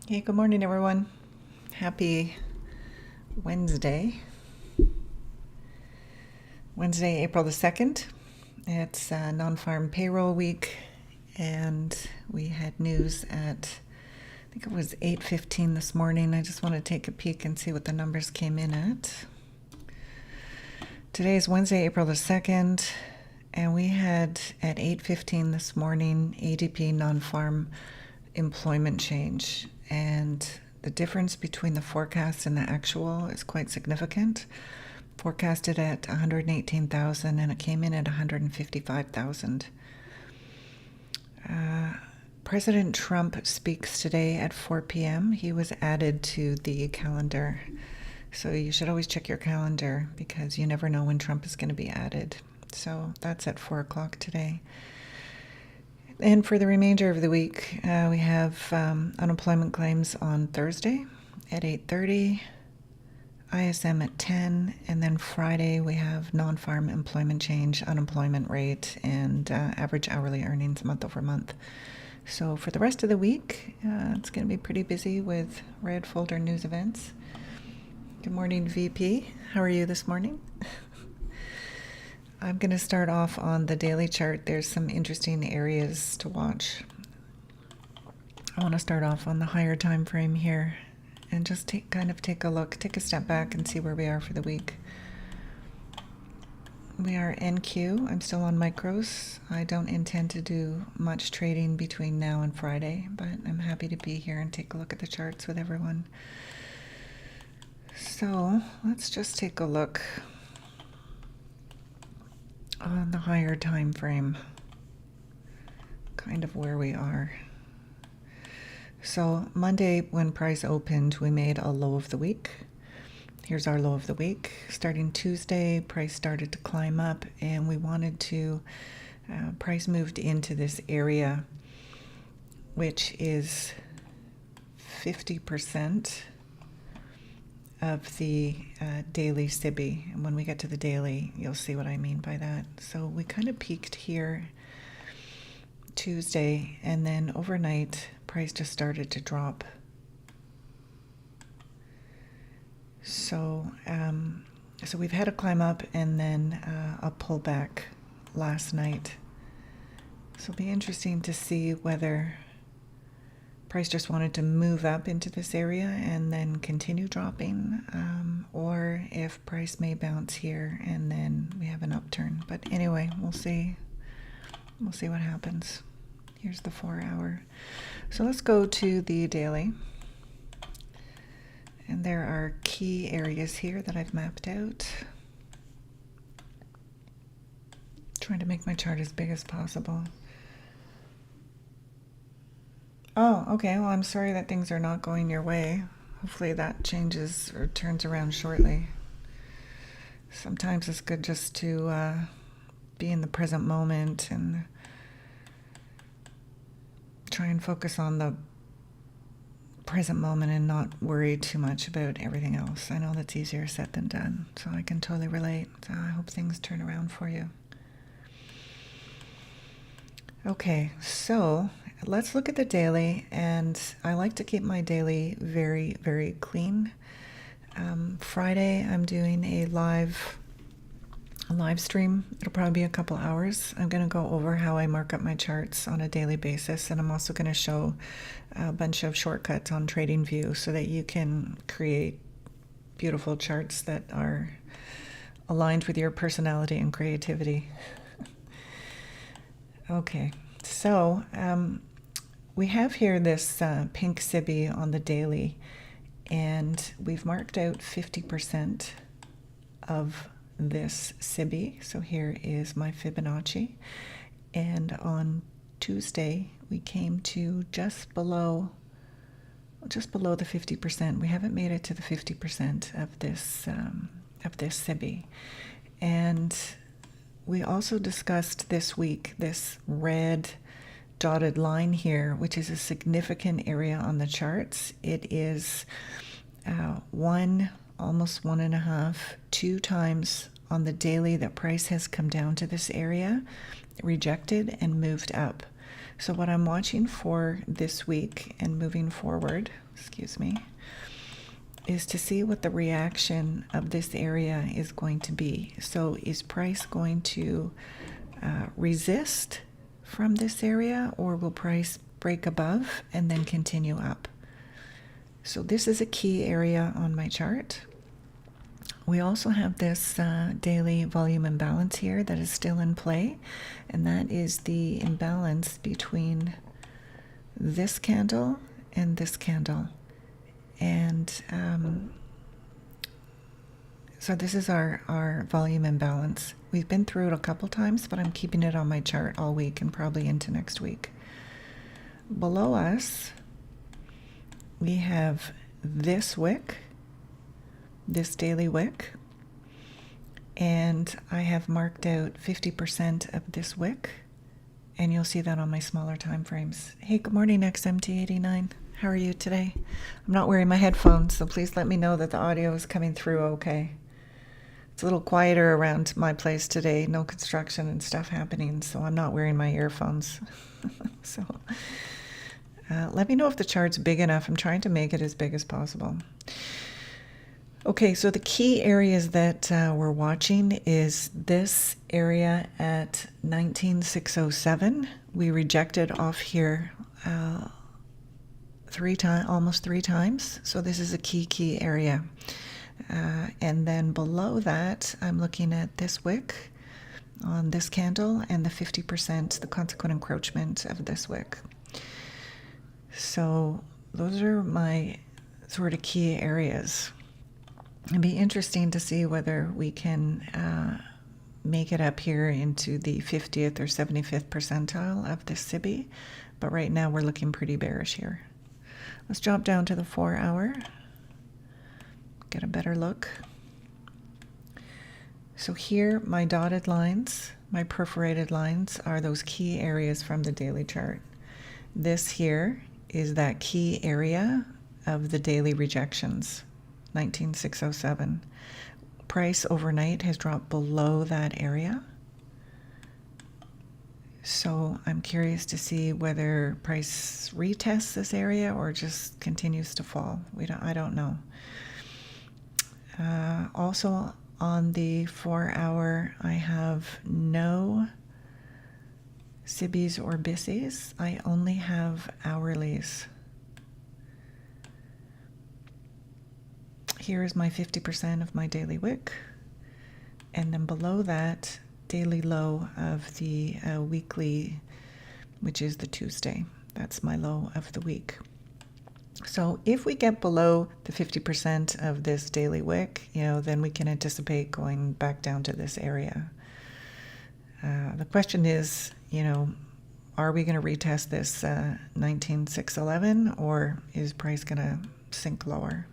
Hey, good morning, everyone. Happy Wednesday. Wednesday, April the 2nd. It's NonFarm Payroll Week, and we had news at, I think it was 8:15 this morning. I just want to take a peek and see what the numbers came in at. Today is Wednesday, April the 2nd, and we had at 8:15 this morning ADP NonFarm employment change, and the difference between the forecast and the actual is quite significant. Forecasted at 118,000 and it came in at 155,000. President Trump speaks today at 4 p.m. He was added to the calendar. So you should always check your calendar because you never know when Trump is going to be added. So that's at 4 o'clock today. And for the remainder of the week, we have unemployment claims on Thursday at 8:30, ISM at 10, and then Friday we have non-farm employment change, unemployment rate, and average hourly earnings month over month. So for the rest of the week, it's going to be pretty busy with red folder news events. Good morning, VP. How are you this morning? I'm going to start off on the daily chart. There's some interesting areas to watch. I want to start off on the higher time frame here and just take a look, take a step back and see where we are for the week. We are NQ. I'm still on micros. I don't intend to do much trading between now and Friday, but I'm happy to be here and take a look at the charts with everyone. So let's just take a look on the higher time frame, kind of where we are. So Monday, when price opened, we made a low of the week. Here's our low of the week. Starting Tuesday, price started to climb up, and we wanted to, price moved into this area, which is 50% of the daily SIBI. And when we get to the daily, you'll see what I mean by that. So we kind of peaked here Tuesday, and then overnight price just started to drop. So so we've had a climb up and then a pullback last night. So it'll be interesting to see whether price just wanted to move up into this area and then continue dropping, or if price may bounce here and then we have an upturn. But anyway, we'll see. We'll see what happens. Here's the 4 hour. So let's go to the daily. And there are key areas here that I've mapped out. Trying to make my chart as big as possible. Oh, okay. Well, I'm sorry that things are not going your way. Hopefully that changes or turns around shortly. Sometimes it's good just to be in the present moment and try and focus on the present moment and not worry too much about everything else. I know that's easier said than done, so I can totally relate. So I hope things turn around for you. Okay, so let's look at the daily, and I like to keep my daily very, very clean. Friday, I'm doing a live stream. It'll probably be a couple hours. I'm going to go over how I mark up my charts on a daily basis, and I'm also going to show a bunch of shortcuts on TradingView so that you can create beautiful charts that are aligned with your personality and creativity. Okay, so we have here this pink SIBI on the daily, and we've marked out 50% of this SIBI. So here is my Fibonacci, and on Tuesday we came to just below the 50%. We haven't made it to the 50% of this SIBI, and we also discussed this week this red dotted line here, which is a significant area on the charts. It is almost 1.5, 2 times on the daily that price has come down to this area, rejected, and moved up. So what I'm watching for this week and moving forward, is to see what the reaction of this area is going to be. So is price going to resist from this area, or will price break above and then continue up? So this is a key area on my chart. We also have this daily volume imbalance here that is still in play, and that is the imbalance between this candle and this candle. And so this is our volume imbalance. We've been through it a couple times, but I'm keeping it on my chart all week and probably into next week. Below us, we have this wick, this daily wick, and I have marked out 50% of this wick, and you'll see that on my smaller time frames. Hey, good morning, XMT89. How are you today? I'm not wearing my headphones, so please let me know that the audio is coming through okay. It's a little quieter around my place today, no construction and stuff happening, so I'm not wearing my earphones. So let me know if the chart's big enough. I'm trying to make it as big as possible. Okay, so the key areas that we're watching is this area at 19,607. We rejected off here almost three times. So this is a key area. And then below that, I'm looking at this wick on this candle and the 50%, the consequent encroachment of this wick. So those are my sort of key areas. It'd be interesting to see whether we can make it up here into the 50th or 75th percentile of this SIBI, but right now we're looking pretty bearish here. Let's drop down to the 4 hour, get a better look. So here, my dotted lines, my perforated lines are those key areas from the daily chart. This here is that key area of the daily rejections, 19,607. Price overnight has dropped below that area. So I'm curious to see whether price retests this area or just continues to fall. I don't know. Also on the 4 hour, I have no SIBIs or BISIs. I only have hourlies. Here is my 50% of my daily wick. And then below that, daily low of the weekly, which is the Tuesday. That's my low of the week. So if we get below the 50% of this daily wick, then we can anticipate going back down to this area. The question is, are we going to retest this 19,611, or is price going to sink lower?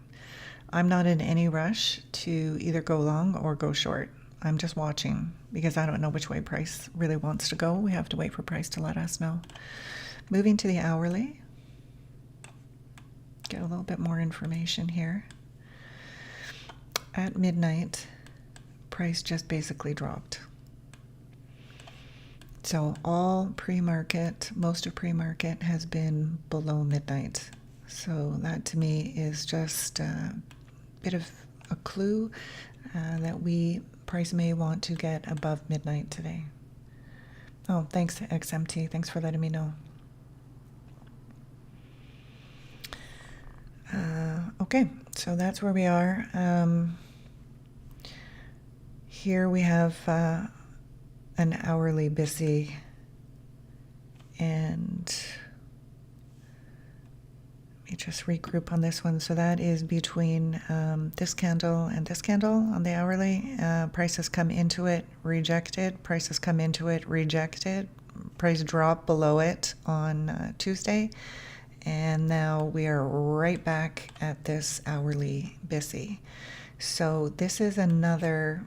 I'm not in any rush to either go long or go short. I'm just watching because I don't know which way price really wants to go. We have to wait for price to let us know. Moving to the hourly. Get a little bit more information here. At midnight, price just basically dropped. So all pre-market, most of pre-market has been below midnight. So that to me is just a bit of a clue that price may want to get above midnight today. Oh, thanks XMT. Thanks for letting me know. Okay, so that's where we are. Here we have an hourly BISI, and let me just regroup on this one. So that is between this candle and this candle on the hourly. Price has come into it, rejected. Price has come into it, rejected. Price dropped below it on Tuesday. And now we are right back at this hourly BISI. So this is another,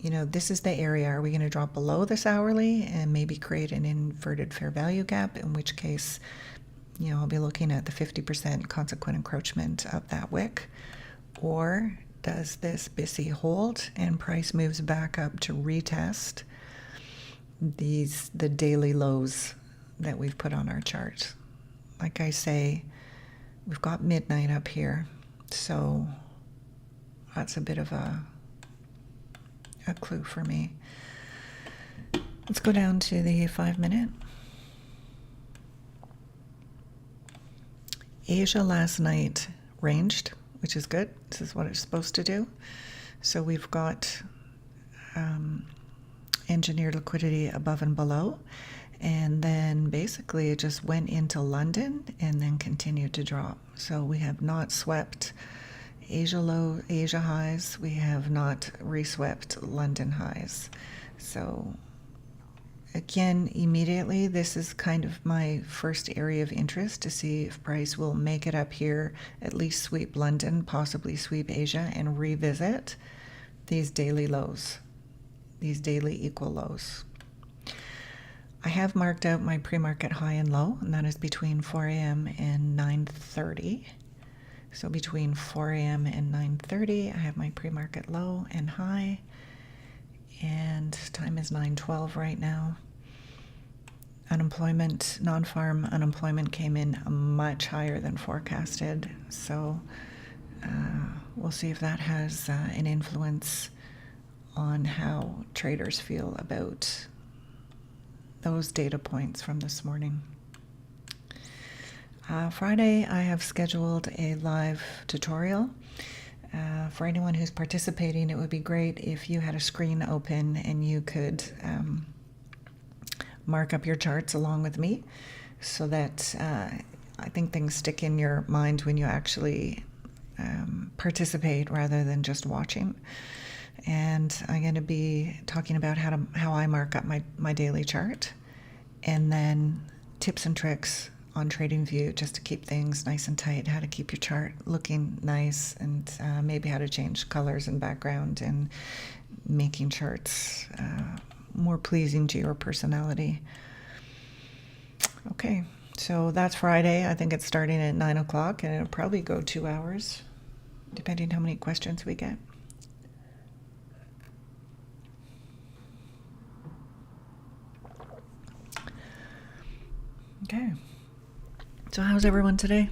this is the area. Are we going to drop below this hourly and maybe create an inverted fair value gap? In which case, I'll be looking at the 50% consequent encroachment of that wick. Or does this BISI hold and price moves back up to retest the daily lows that we've put on our chart. Like I say, we've got midnight up here, so that's a bit of a clue for me. Let's go down to the 5-minute. Asia last night ranged, which is good. This is what it's supposed to do. So we've got engineered liquidity above and below, and then basically it just went into London and then continued to drop. So we have not swept Asia low, Asia highs. We have not reswept London highs. So again, immediately, this is kind of my first area of interest to see if price will make it up here, at least sweep London, possibly sweep Asia, and revisit these daily lows, these daily equal lows. I have marked out my pre-market high and low, and that is between 4 a.m. and 9:30. So between 4 a.m. and 9:30, I have my pre-market low and high, and time is 9:12 right now. Unemployment, non-farm unemployment came in much higher than forecasted, so we'll see if that has an influence on how traders feel about those data points from this morning. Friday, I have scheduled a live tutorial. For anyone who's participating, it would be great if you had a screen open and you could mark up your charts along with me, so that I think things stick in your mind when you actually participate rather than just watching. And I'm going to be talking about how I mark up my daily chart, and then tips and tricks on TradingView just to keep things nice and tight, how to keep your chart looking nice, and maybe how to change colors and background and making charts more pleasing to your personality. Okay, so that's Friday. I think it's starting at 9 o'clock, and it'll probably go 2 hours, depending how many questions we get. Okay. So how's everyone today?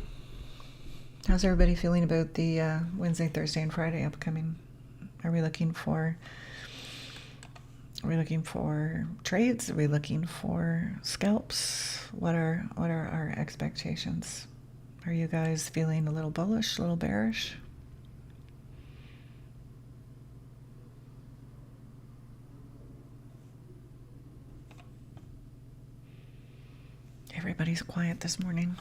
How's everybody feeling about the Wednesday, Thursday, and Friday upcoming? Are we looking for trades? Are we looking for scalps? What are our expectations? Are you guys feeling a little bullish, a little bearish? Everybody's quiet this morning.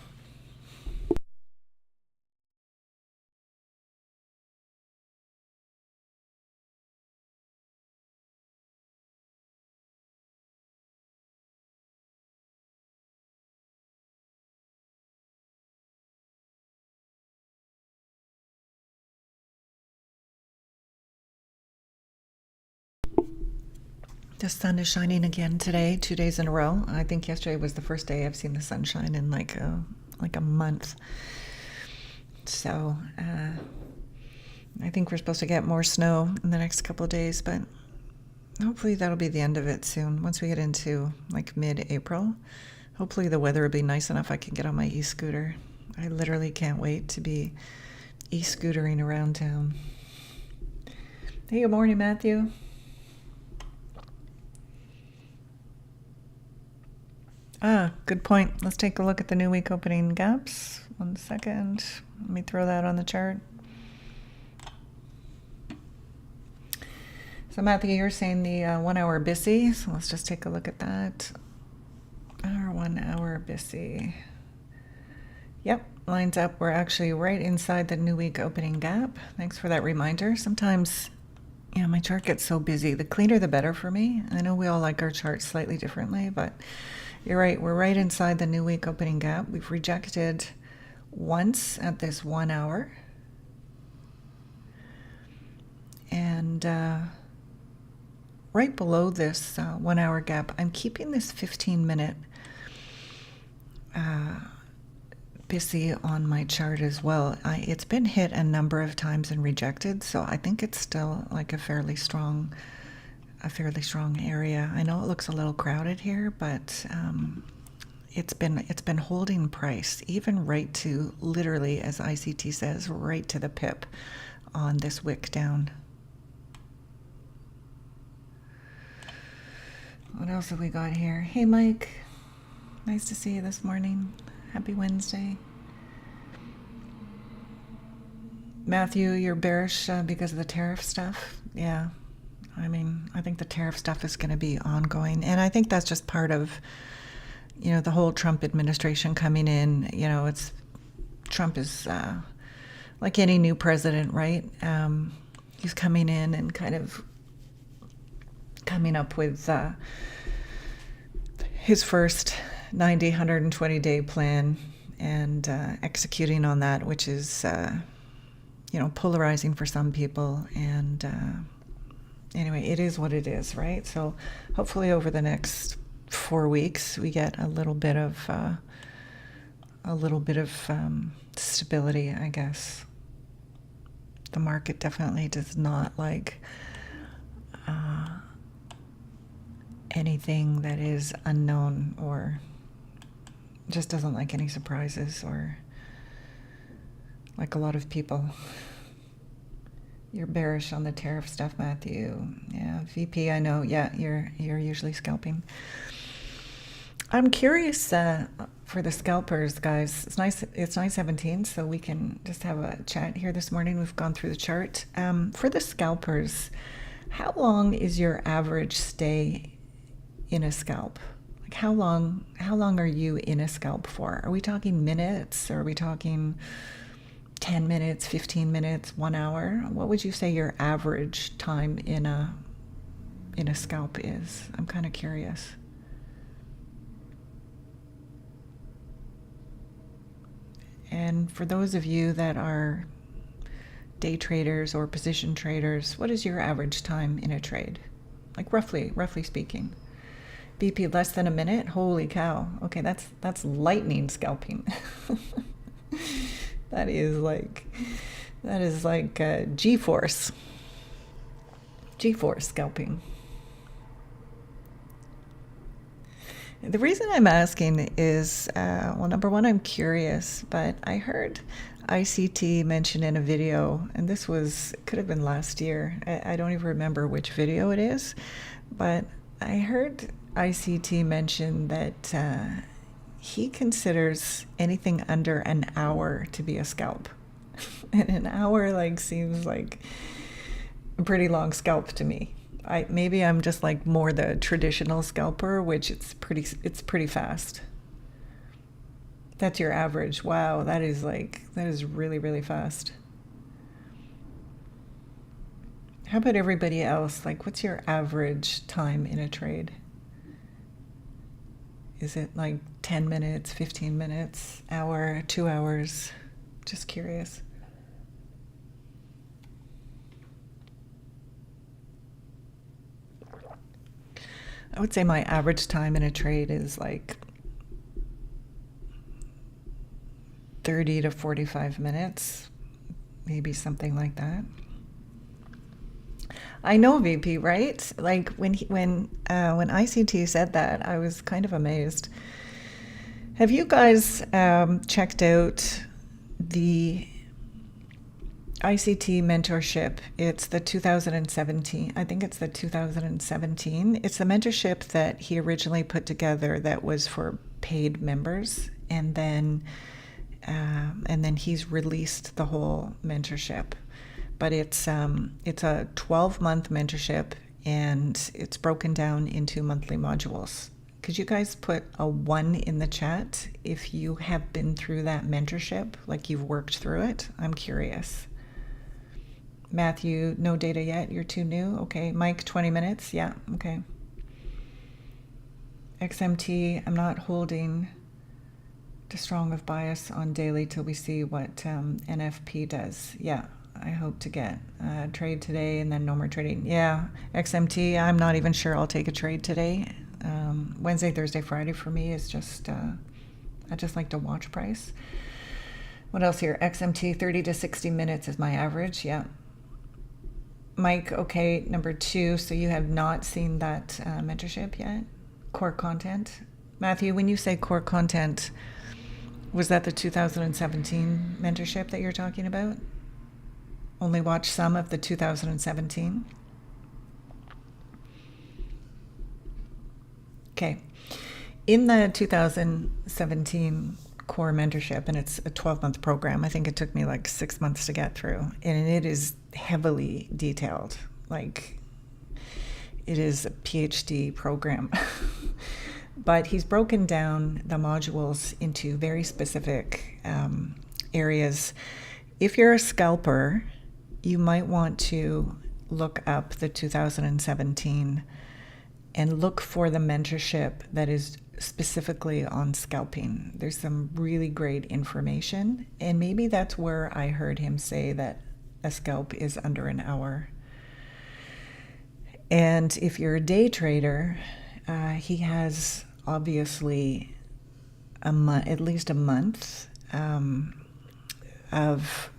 The sun is shining again today, 2 days in a row. I think yesterday was the first day I've seen the sunshine in like a month. So I think we're supposed to get more snow in the next couple of days, but hopefully that'll be the end of it soon. Once we get into like mid-April, hopefully the weather will be nice enough I can get on my e-scooter. I literally can't wait to be e-scootering around town. Hey, good morning, Matthew. Good point. Let's take a look at the new week opening gaps. 1 second. Let me throw that on the chart. So Matthew, you're saying the 1 hour BISI. So let's just take a look at that. Our 1 hour BISI. Yep, lines up. We're actually right inside the new week opening gap. Thanks for that reminder. Sometimes, yeah, my chart gets so busy. The cleaner, the better for me. I know we all like our charts slightly differently, but you're right. We're right inside the new week opening gap. We've rejected once at this 1 hour. And right below this 1 hour gap, I'm keeping this 15-minute BISI on my chart as well. It's been hit a number of times and rejected, so I think it's still like a fairly strong area. I know it looks a little crowded here, but it's been holding price, even right to, literally, as ICT says, right to the pip on this wick down. What else have we got here? Hey, Mike. Nice to see you this morning. Happy Wednesday. Matthew, you're bearish because of the tariff stuff? Yeah. I mean, I think the tariff stuff is going to be ongoing. And I think that's just part of, the whole Trump administration coming in. Trump is like any new president, right? He's coming in and kind of coming up with his first 90, 120-day plan and executing on that, which is, polarizing for some people. And anyway, it is what it is, right? So hopefully over the next 4 weeks, we get a little bit of stability, I guess. The market definitely does not like anything that is unknown, or just doesn't like any surprises, or like a lot of people. You're bearish on the tariff stuff, Matthew. Yeah, VP, I know. Yeah, you're usually scalping. I'm curious for the scalpers, guys. It's nice. It's 9:17, so we can just have a chat here this morning. We've gone through the chart. For the scalpers, how long is your average stay in a scalp? Like how long are you in a scalp for? Are we talking minutes, or are we talking 10 minutes, 15 minutes, 1 hour? What would you say your average time in a scalp is? I'm kind of curious. And for those of you that are day traders or position traders, what is your average time in a trade? Like roughly speaking. BP less than a minute? Holy cow. Okay, that's lightning scalping. That is like G-force scalping. The reason I'm asking is, well, number one, I'm curious, but I heard ICT mention in a video, and this could have been last year. I don't even remember which video it is, but I heard ICT mention that he considers anything under an hour to be a scalp. And an hour seems like a pretty long scalp to me. Maybe I'm just like more the traditional scalper, which it's pretty fast. That's your average. Wow, that is really, really fast. How about everybody else? Like, what's your average time in a trade? Is it like 10 minutes, 15 minutes, hour, 2 hours? Just curious. I would say my average time in a trade is like 30 to 45 minutes, maybe something like that. I know, VP, right? Like when ICT said that, I was kind of amazed. Have you guys checked out the ICT mentorship? It's the 2017. I think it's the 2017. It's the mentorship that he originally put together that was for paid members, and then he's released the whole mentorship. But it's a 12-month mentorship, and it's broken down into monthly modules. Could you guys put a 1 in the chat if you have been through that mentorship, like you've worked through it? I'm curious. Matthew, no data yet. You're too new. Okay. Mike, 20 minutes. Yeah. Okay. XMT, I'm not holding too strong of bias on daily till we see what NFP does. Yeah. I hope to get a trade today and then no more trading. Yeah. XMT, I'm not even sure I'll take a trade today. Wednesday, Thursday, Friday for me is just, I just like to watch price. What else here? XMT, 30 to 60 minutes is my average. Yeah. Mike, okay, number 2. So you have not seen that mentorship yet? Core content. Matthew, when you say core content, was that the 2017 mentorship that you're talking about? Only watch some of the 2017? Okay. In the 2017 core mentorship, and it's a 12-month program, I think it took me like 6 months to get through, and it is heavily detailed. Like, it is a PhD program. But he's broken down the modules into very specific areas. If you're a scalper, you might want to look up the 2017 and look for the mentorship that is specifically on scalping. There's some really great information, and maybe that's where I heard him say that a scalp is under an hour. And if you're a day trader, he has obviously at least a month of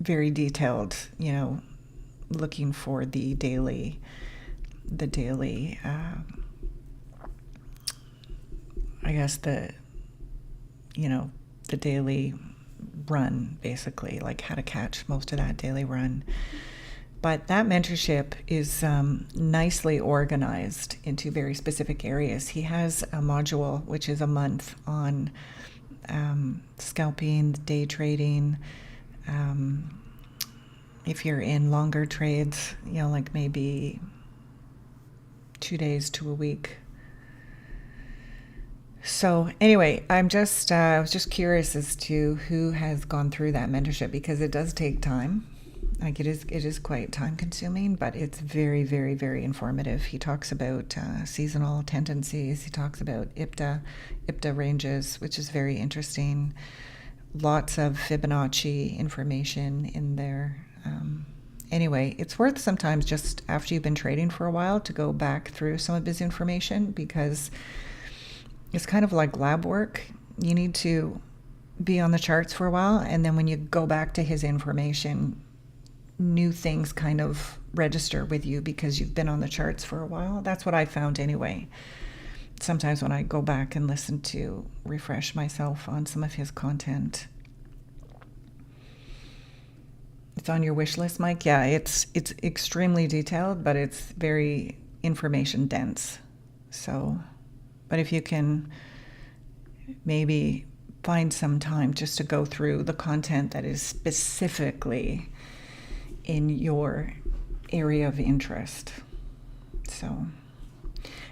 very detailed, looking for the daily, I guess the daily run, basically, like how to catch most of that daily run. But that mentorship is nicely organized into very specific areas. He has a module, which is a month, on scalping, day trading. If you're in longer trades, like maybe 2 days to a week. So anyway, I was just curious as to who has gone through that mentorship, because it does take time. Like, it is quite time consuming, but it's very, very, very informative. He talks about seasonal tendencies. He talks about IPTA ranges, which is very interesting. Lots of Fibonacci information in there. Anyway, it's worth sometimes, just after you've been trading for a while, to go back through some of his information, because it's kind of like lab work. You need to be on the charts for a while, and then when you go back to his information, new things kind of register with you because you've been on the charts for a while. That's what I found anyway. Sometimes when I go back and listen to refresh myself on some of his content. It's on your wish list, Mike? Yeah, it's extremely detailed, but it's very information dense. So, but if you can maybe find some time just to go through the content that is specifically in your area of interest. So,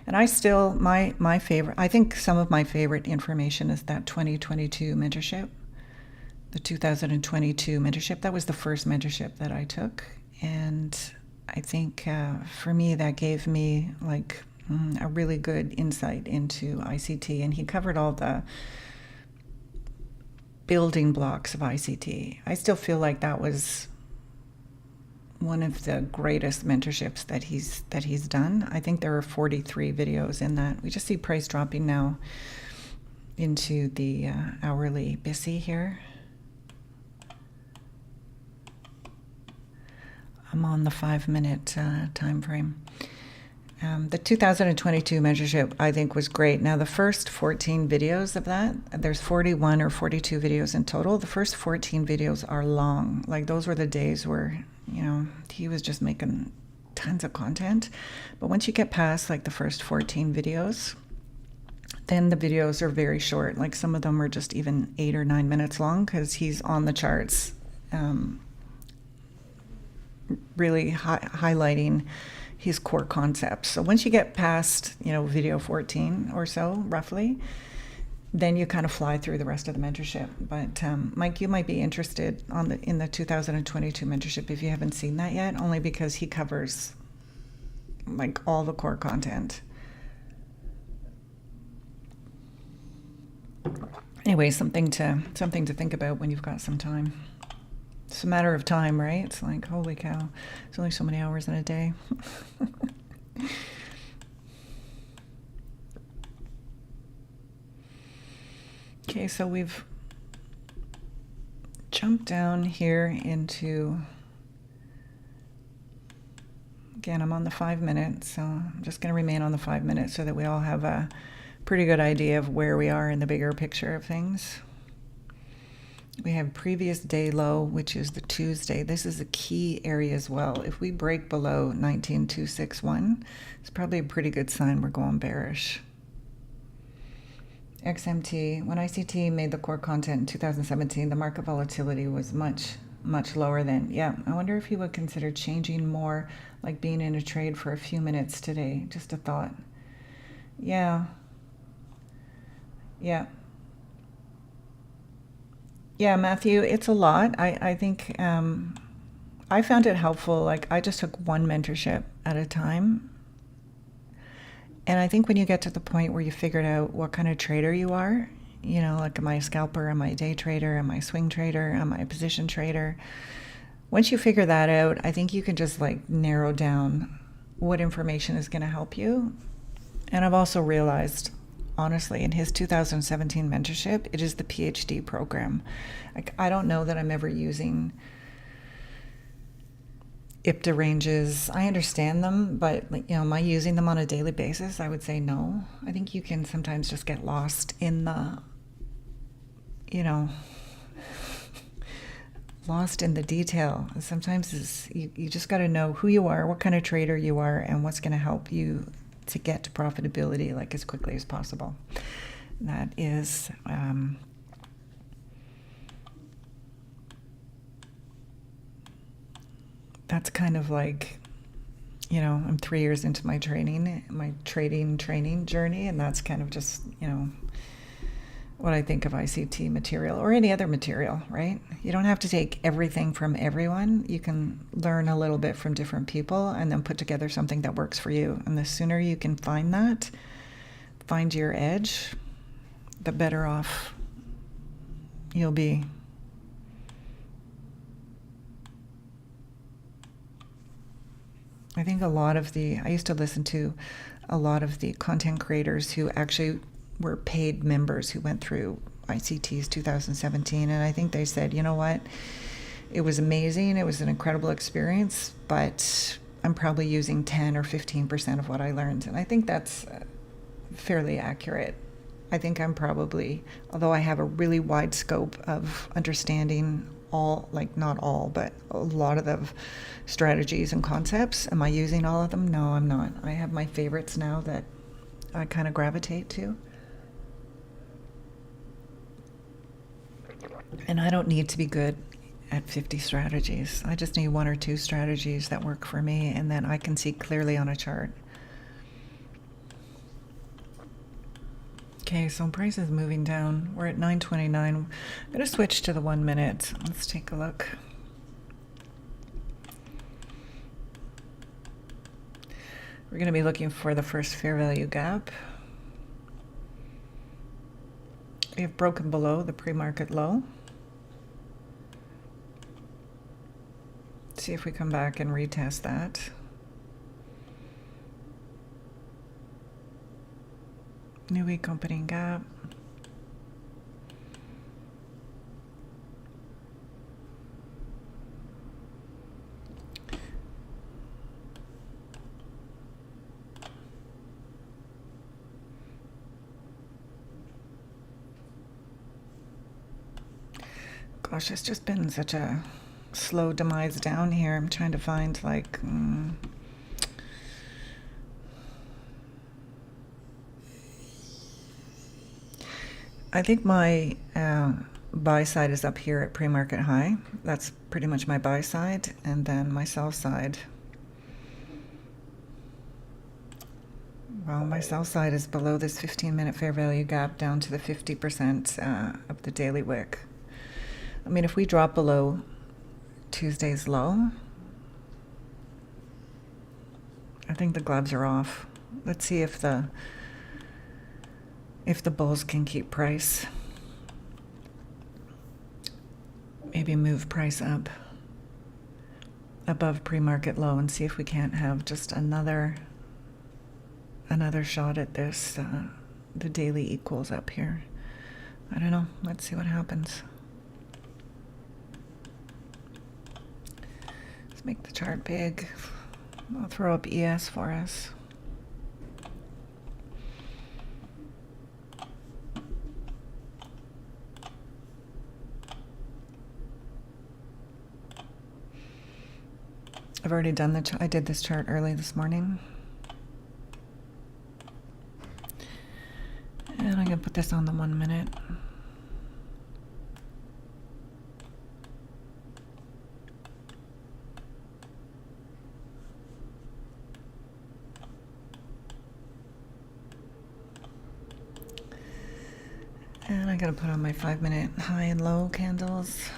and I still, my favorite, I think some of my favorite information is that 2022 mentorship, the 2022 mentorship. That was the first mentorship that I took. And I think for me, that gave me like a really good insight into ICT. And he covered all the building blocks of ICT. I still feel like that was one of the greatest mentorships that he's done. I think there are 43 videos in that. We just see price dropping now into the hourly BISI here. I'm on the 5-minute time frame. The 2022 mentorship, I think, was great. Now, the first 14 videos of that, there's 41 or 42 videos in total. The first 14 videos are long. Like, those were the days where, he was just making tons of content. But once you get past, like, the first 14 videos, then the videos are very short. Like, some of them are just even 8 or 9 minutes long because he's on the charts, really highlighting his core concepts. So once you get past, video 14 or so, roughly, then you kind of fly through the rest of the mentorship. But Mike, you might be interested in the 2022 mentorship if you haven't seen that yet, only because he covers like all the core content. Anyway, something to think about when you've got some time. It's a matter of time, right? It's like, holy cow, there's only so many hours in a day. Okay, so we've jumped down here into, again, I'm on the 5 minutes, so I'm just going to remain on the 5 minutes so that we all have a pretty good idea of where we are in the bigger picture of things. We have previous day low, which is the Tuesday. This is a key area as well. If we break below 19,261, it's probably a pretty good sign we're going bearish. XMT, when ICT made the core content in 2017, the market volatility was much lower then. Yeah, I wonder if he would consider changing more, like being in a trade for a few minutes today. Just a thought. Yeah. Yeah, Matthew, it's a lot. I think I found it helpful. Like, I just took one mentorship at a time. And I think when you get to the point where you figured out what kind of trader you are, you know, like, am I a scalper, am I a day trader, am I a swing trader, am I a position trader? Once you figure that out, I think you can just like narrow down what information is going to help you. And I've also realized, honestly, in his 2017 mentorship, it is the PhD program. Like, I don't know that I'm ever using IPTA ranges. I understand them, but, like, you know, am I using them on a daily basis? I would say no. I think you can sometimes just get lost in the, you know, lost in the detail. Sometimes you just got to know who you are, what kind of trader you are, and what's going to help you to get to profitability like as quickly as possible. That is that's kind of like, you know, I'm 3 years into my trading training journey, and that's kind of just, you know, what I think of ICT material or any other material, right? You don't have to take everything from everyone. You can learn a little bit from different people and then put together something that works for you. And the sooner you can find your edge, the better off you'll be. I think I used to listen to a lot of the content creators who actually were paid members who went through ICT's 2017, and I think they said, you know what, it was amazing, it was an incredible experience, but I'm probably using 10 or 15% of what I learned. And I think that's fairly accurate. I think I'm probably, although I have a really wide scope of understanding all, like not all, but a lot of the strategies and concepts, am I using all of them? No, I'm not. I have my favorites now that I kind of gravitate to. And I don't need to be good at 50 strategies. I just need 1 or 2 strategies that work for me, and then I can see clearly on a chart. Okay, so price is moving down. We're at 9.29. I'm going to switch to the 1 minute. Let's take a look. We're going to be looking for the first fair value gap. We have broken below the pre-market low. See if we come back and retest that. New week opening gap. Gosh, it's just been such a slow demise down here. I'm trying to find like I think my buy side is up here at pre-market high. That's pretty much my buy side, and then my sell side. Well, my sell side is below this 15-minute fair value gap down to the 50% of the daily wick. I mean, if we drop below Tuesday's low, I think the gloves are off. Let's see if the bulls can keep price. Maybe move price up above pre-market low and see if we can't have just another shot at this, the daily equals up here. I don't know. Let's see what happens. Let's make the chart big. I'll throw up ES for us. I've already done the I did this chart early this morning. And I'm going to put this on the 1 minute. And I'm going to put on my 5 minute high and low candles.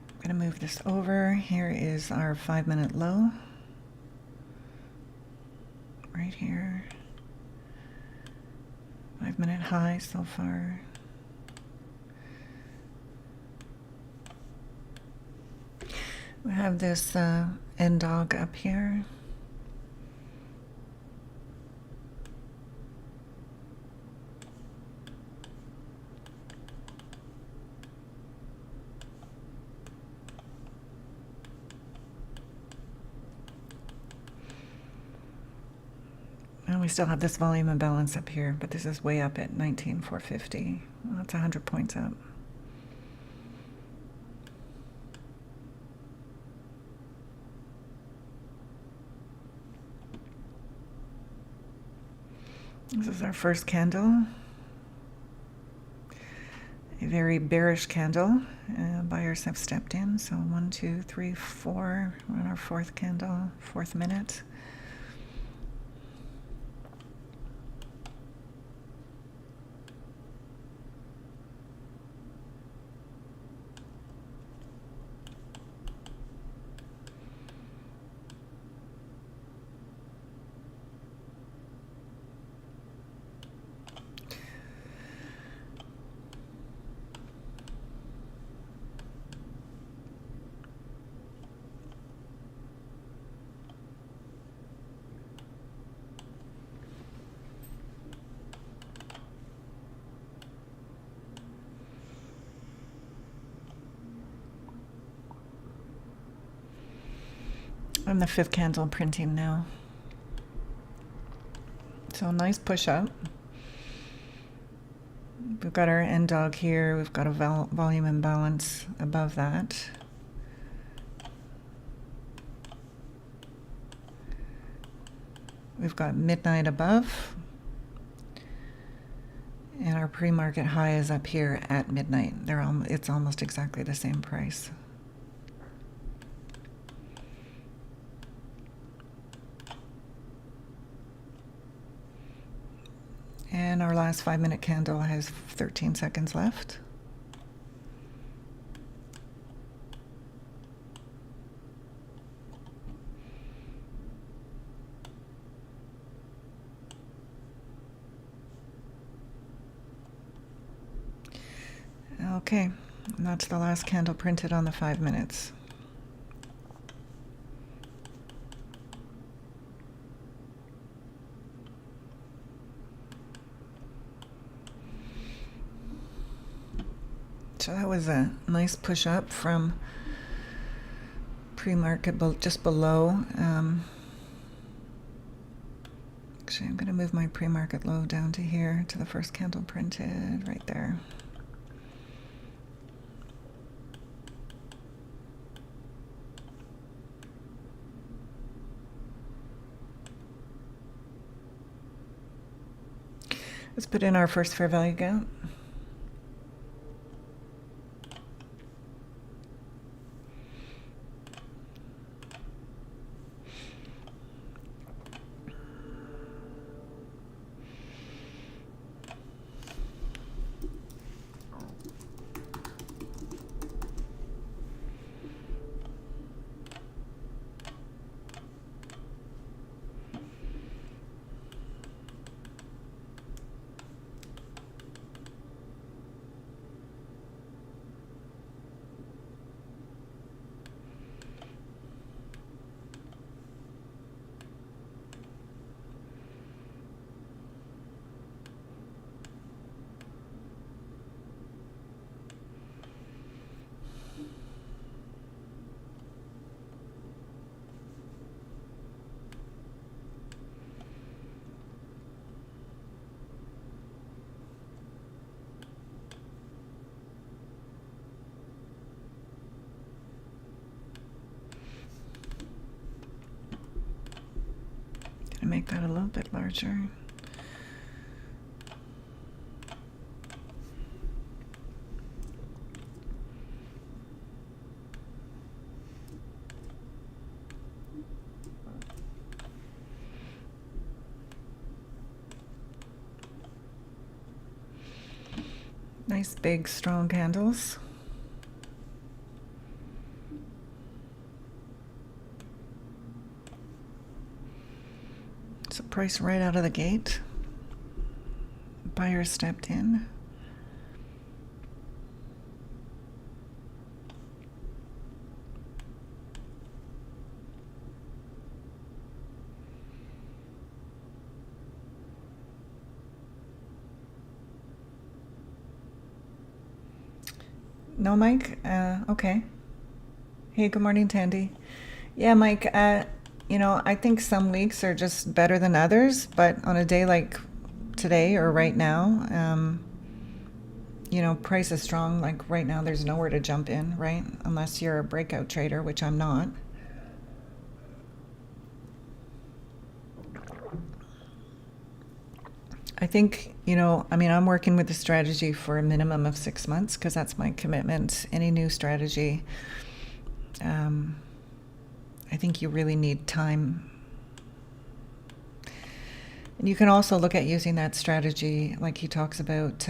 I'm going to move this over. Here is our 5 minute low. Right here. 5 minute high so far. We have this end dog up here. And we still have this volume imbalance up here, but this is way up at 19,450. Well, that's 100 points up. This is our first candle. A very bearish candle. Buyers have stepped in. So 1, 2, 3, 4. We're on our fourth candle, 4th minute. I'm the 5th candle printing now. So nice push up. We've got our end dog here. We've got a volume imbalance above that. We've got midnight above. And our pre-market high is up here at midnight. It's almost exactly the same price. And our last 5 minute candle has 13 seconds left. Okay, and that's the last candle printed on the 5 minutes. So that was a nice push up from pre-market just below. Actually, I'm going to move my pre-market low down to here, to the first candle printed, right there. Let's put in our first fair value gap. and make that a little bit larger. Nice big strong candles. So price right out of the gate. Buyer stepped in. No, Mike? Okay. Hey, good morning, Tandy. Yeah, Mike, I think some weeks are just better than others, but on a day like today or right now, price is strong. Like right now, there's nowhere to jump in, right? Unless you're a breakout trader, which I'm not. I think, I'm working with a strategy for a minimum of 6 months because that's my commitment. Any new strategy, I think you really need time. And you can also look at using that strategy like he talks about.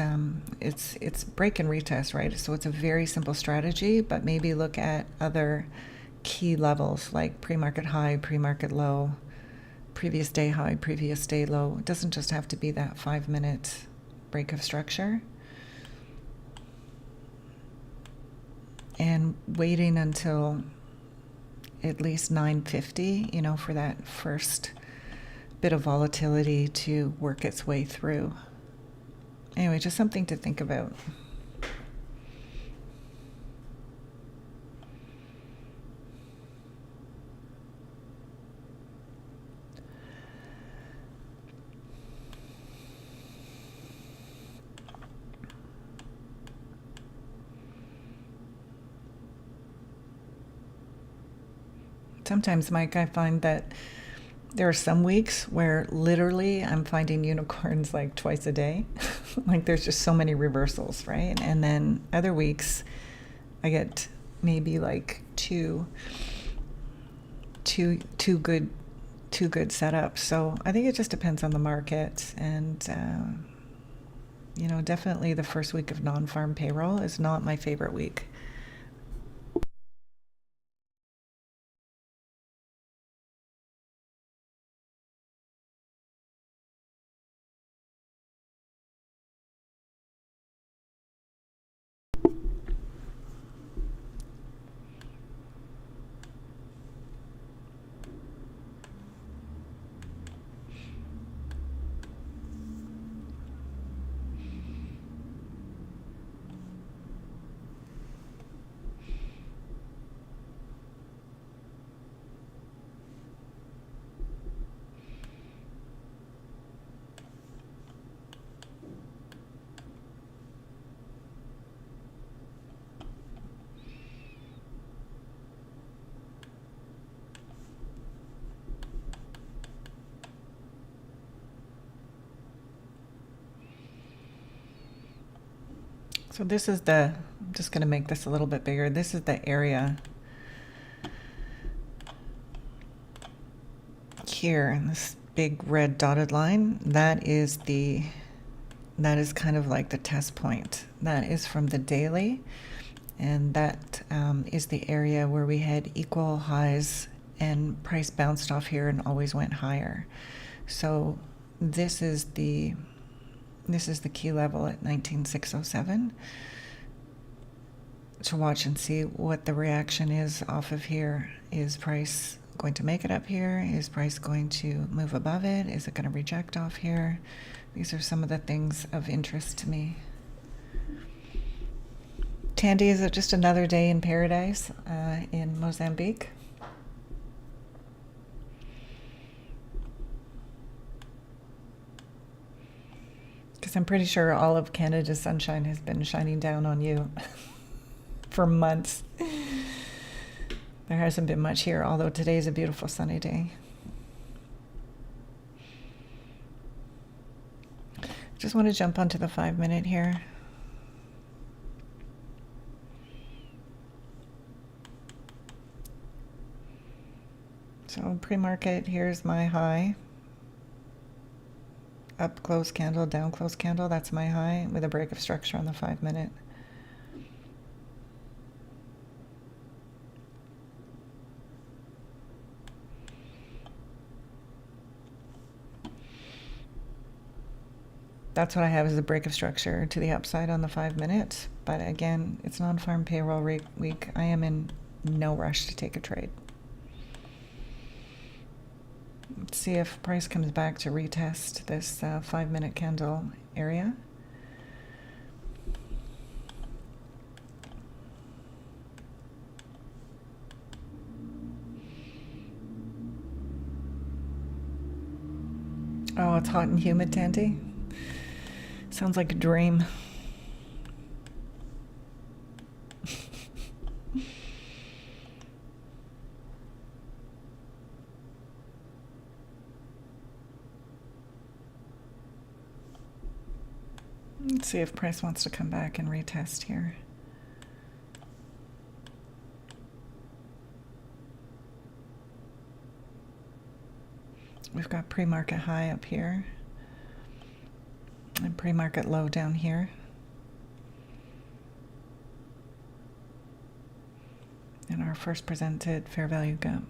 It's break and retest, right? So it's a very simple strategy, but maybe look at other key levels like pre-market high, pre-market low, previous day high, previous day low. It doesn't just have to be that 5-minute break of structure. And waiting until at least 950, for that first bit of volatility to work its way through. Anyway, just something to think about. Sometimes, Mike, I find that there are some weeks where literally I'm finding unicorns like twice a day. Like there's just so many reversals, right? And then other weeks I get maybe like two good setups. So I think it just depends on the market. And definitely the first week of NonFarm payroll is not my favorite week. So this is I'm just going to make this a little bit bigger. This is the area here, this big red dotted line. That is kind of like the test point. That is from the daily, and that is the area where we had equal highs and price bounced off here and always went higher. So this is the key level at 19,607 to watch and see what the reaction is off of here. Is price going to make it up here? Is price going to move above it? Is it going to reject off here? These are some of the things of interest to me. Tandy, is it just another day in paradise in Mozambique? Because I'm pretty sure all of Canada's sunshine has been shining down on you for months. There hasn't been much here, although today is a beautiful sunny day. Just want to jump onto the 5-minute here. So pre-market, here's my high. Up close candle, down close candle, that's my high with a break of structure on the 5-minute. That's what I have as a break of structure to the upside on the 5-minute. But again, it's non-farm payroll week. I am in no rush to take a trade. Let's see if price comes back to retest this 5-minute candle area. Oh, it's hot and humid, Tandy. Sounds like a dream. Let's see if price wants to come back and retest here. We've got pre-market high up here and pre-market low down here. And our first presented fair value gap.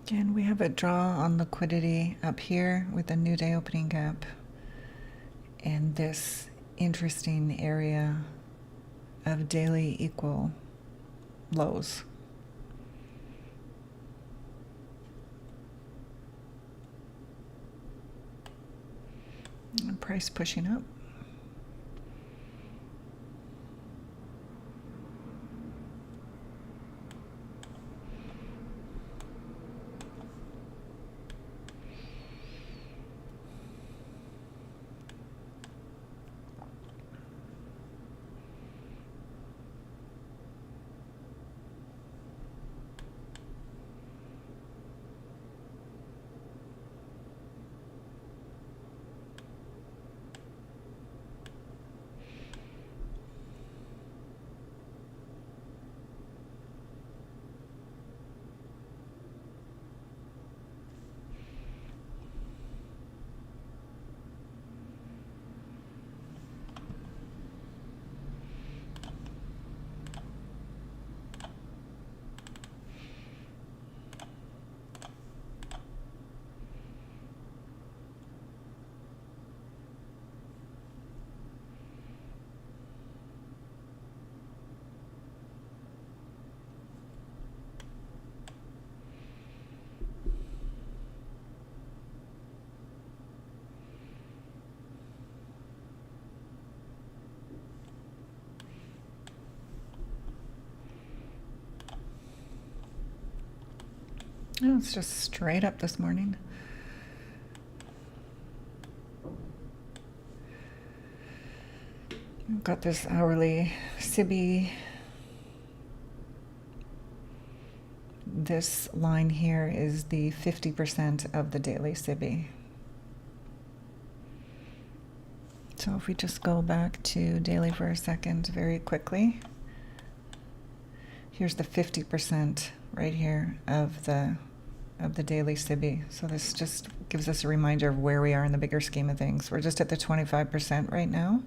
Again, we have a draw on liquidity up here with a new day opening gap and this interesting area of daily equal lows. And price pushing up. Oh, it's just straight up this morning. We've got this hourly SIBI. This line here is the 50% of the daily SIBI. So if we just go back to daily for a second very quickly. Here's the 50% right here of the daily SIBI. So this just gives us a reminder of where we are in the bigger scheme of things. We're just at the 25% right now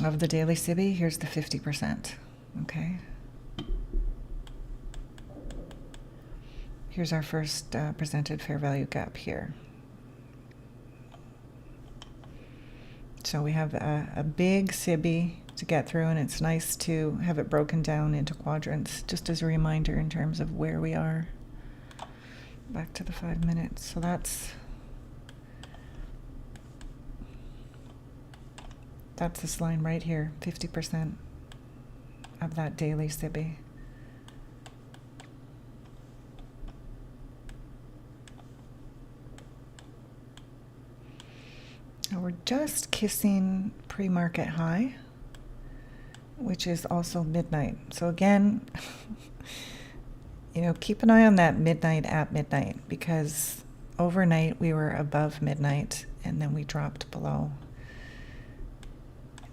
of the daily SIBI. Here's the 50%. Okay. Here's our first presented fair value gap here. So we have a big SIBI to get through, and it's nice to have it broken down into quadrants, just as a reminder in terms of where we are. Back to the 5 minutes. So that's this line right here, 50% of that daily SIBI. Now we're just kissing pre-market high, which is also midnight. So again, keep an eye on that midnight at midnight, because overnight we were above midnight and then we dropped below.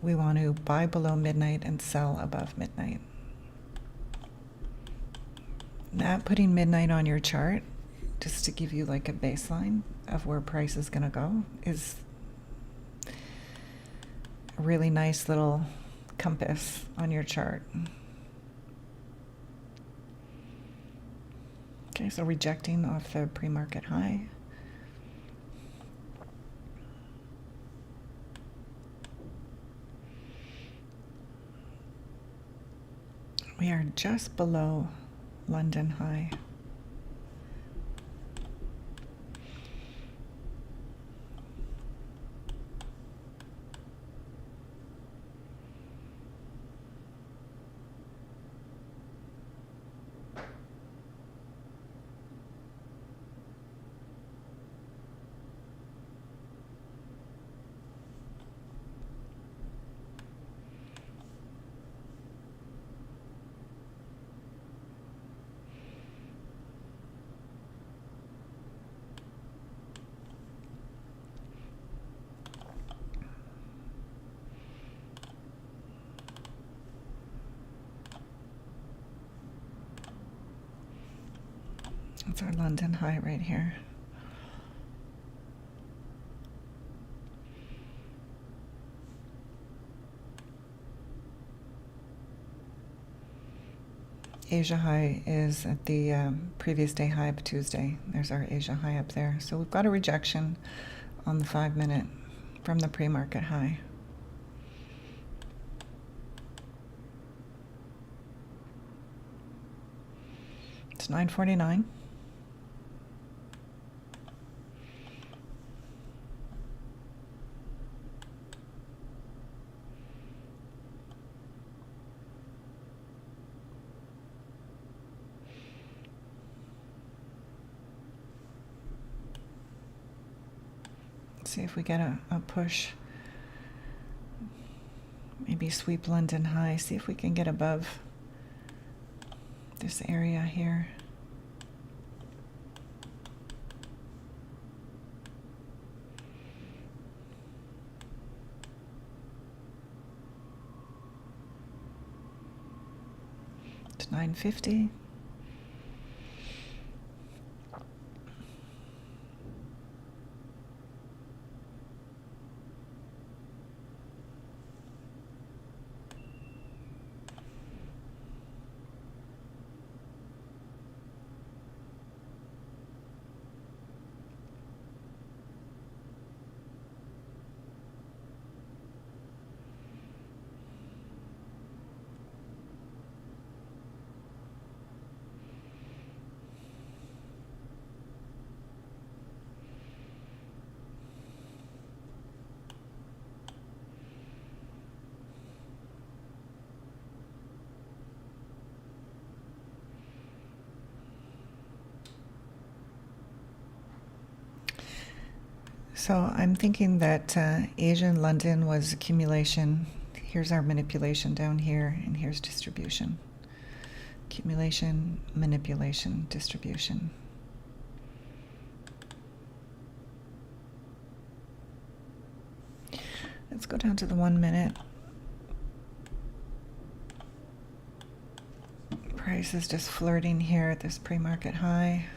We want to buy below midnight and sell above midnight. Not putting midnight on your chart, just to give you like a baseline of where price is going to go, is a really nice little compass on your chart. Okay, so rejecting off the pre-market high. We are just below London high. That's our London high right here. Asia high is at the previous day high of Tuesday. There's our Asia high up there. So we've got a rejection on the 5 minute from the pre-market high. It's 9:49. See if we get a push. Maybe sweep London high. See if we can get above this area here. It's 950. So I'm thinking that Asia and London was accumulation. Here's our manipulation down here, and here's distribution. Accumulation, manipulation, distribution. Let's go down to the 1 minute. Price is just flirting here at this pre-market high.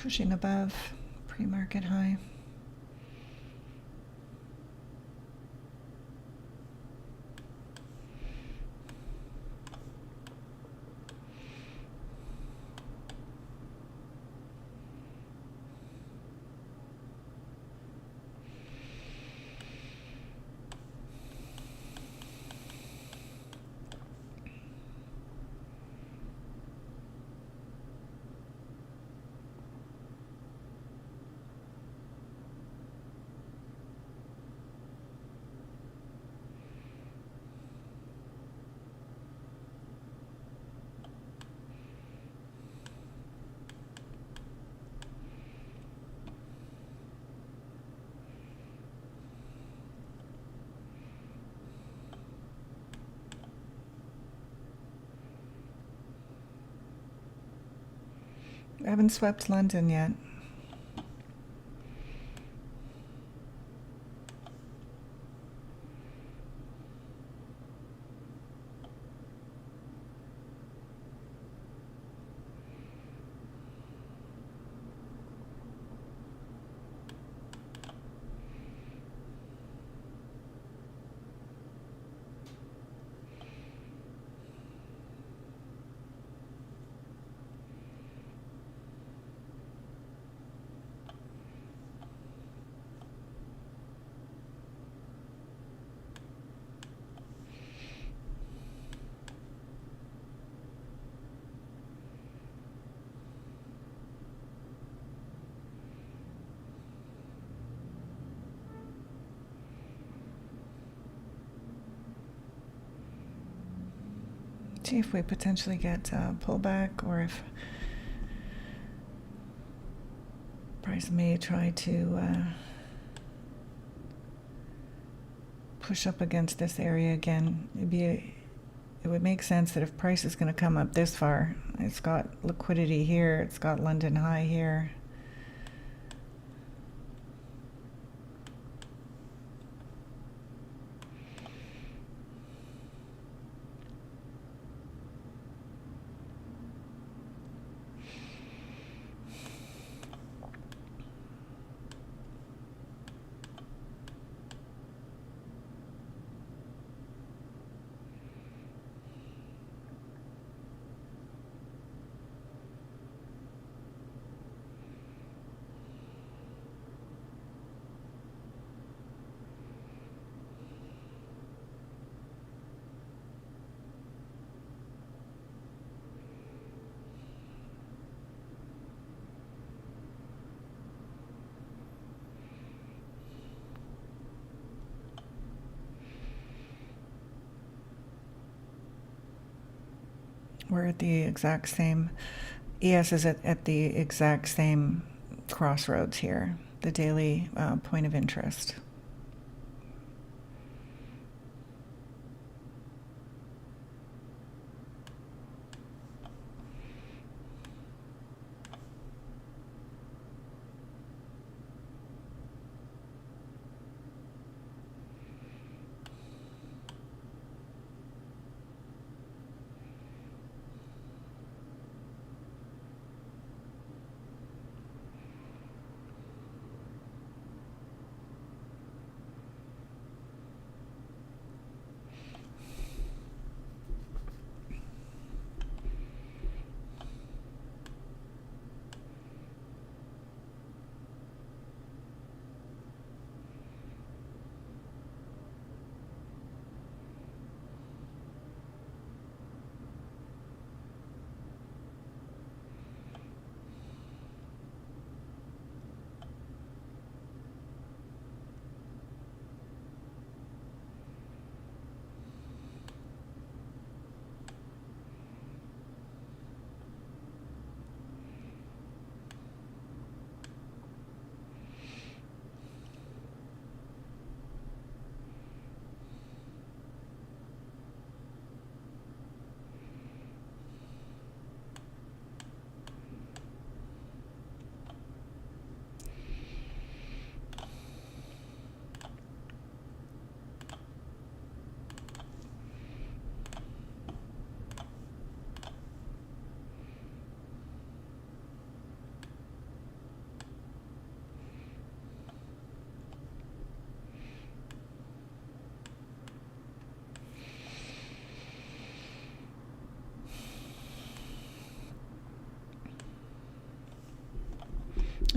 pushing above pre-market high. I haven't swept London yet. See if we potentially get a pullback, or if price may try to push up against this area again. It would make sense that if price is going to come up this far, it's got liquidity here, it's got London high here. We're at the exact same, ES is at the exact same crossroads here, the daily point of interest.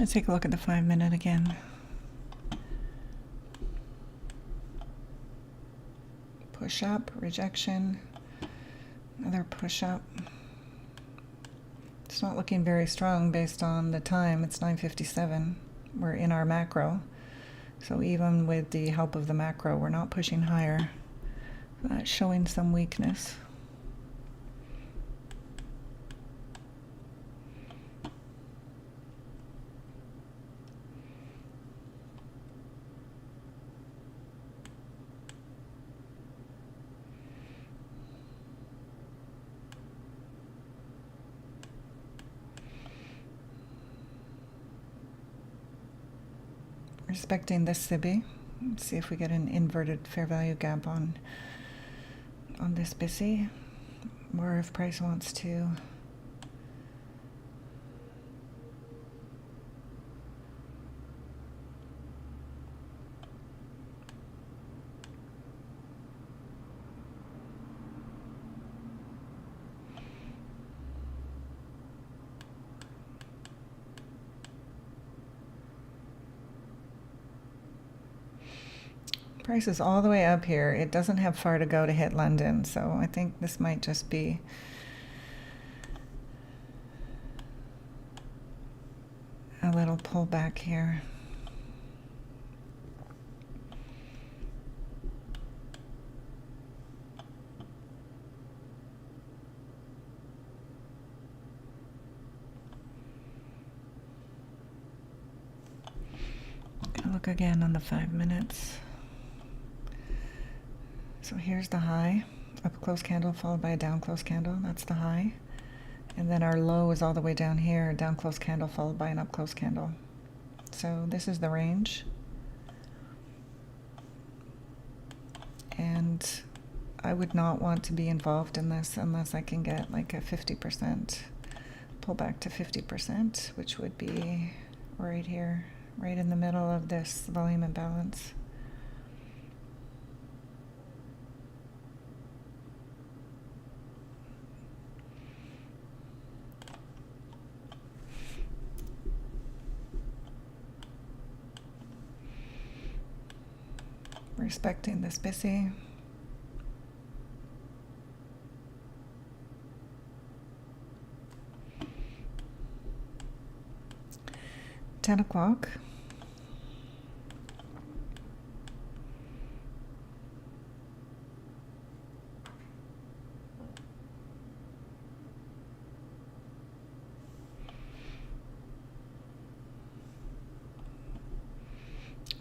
Let's take a look at the 5-minute again. Push up, rejection, another push up. It's not looking very strong based on the time. It's 9:57. We're in our macro. So even with the help of the macro, we're not pushing higher. That's showing some weakness. Respecting this SIBI. Let's see if we get an inverted fair value gap on this BISI, or if price wants to price is all the way up here. It doesn't have far to go to hit London, so I think this might just be a little pullback here. Gonna look again on the 5 minutes. So here's the high, up close candle followed by a down close candle. That's the high. And then our low is all the way down here, down close candle followed by an up close candle. So this is the range. And I would not want to be involved in this unless I can get like a 50% pull back to 50%, which would be right here, right in the middle of this volume imbalance. Respecting this BISI. $10 o'clock.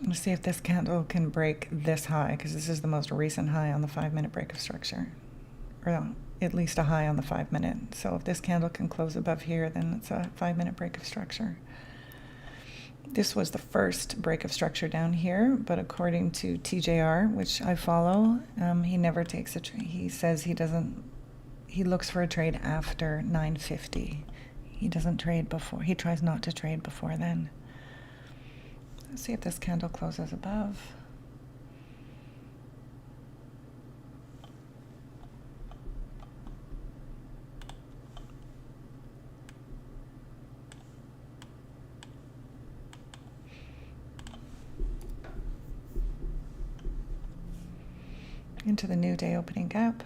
Let's see if this candle can break this high, because this is the most recent high on the 5-minute break of structure, or at least a high on the 5-minute. So if this candle can close above here, then it's a 5-minute break of structure. This was the first break of structure down here, but according to TJR, which I follow, he never takes a trade. He says he looks for a trade after 9:50. He doesn't trade before. He tries not to trade before then. Let's see if this candle closes above. Into the new day opening gap.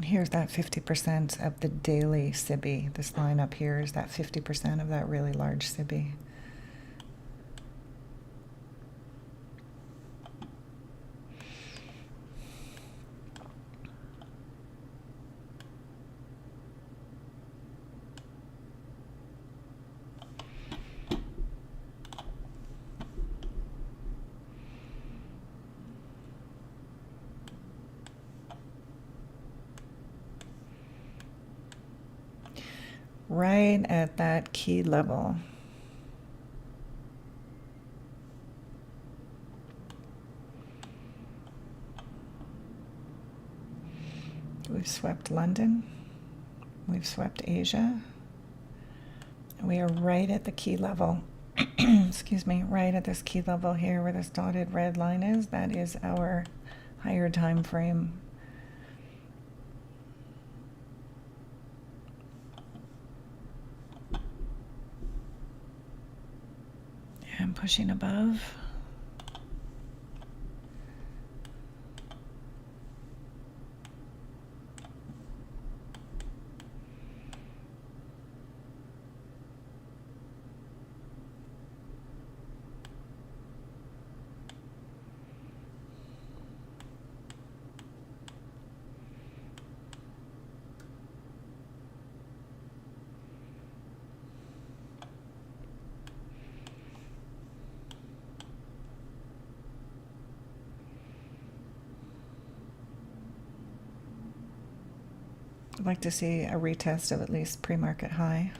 Here's that 50% of the daily SIBI. This line up here is that 50% of that really large SIBI. right at that key level. We've swept London. We've swept Asia. We are right at the key level. Excuse me, right at this key level here where this dotted red line is. That is our higher time frame. And pushing above. I'd like to see a retest of at least pre-market high.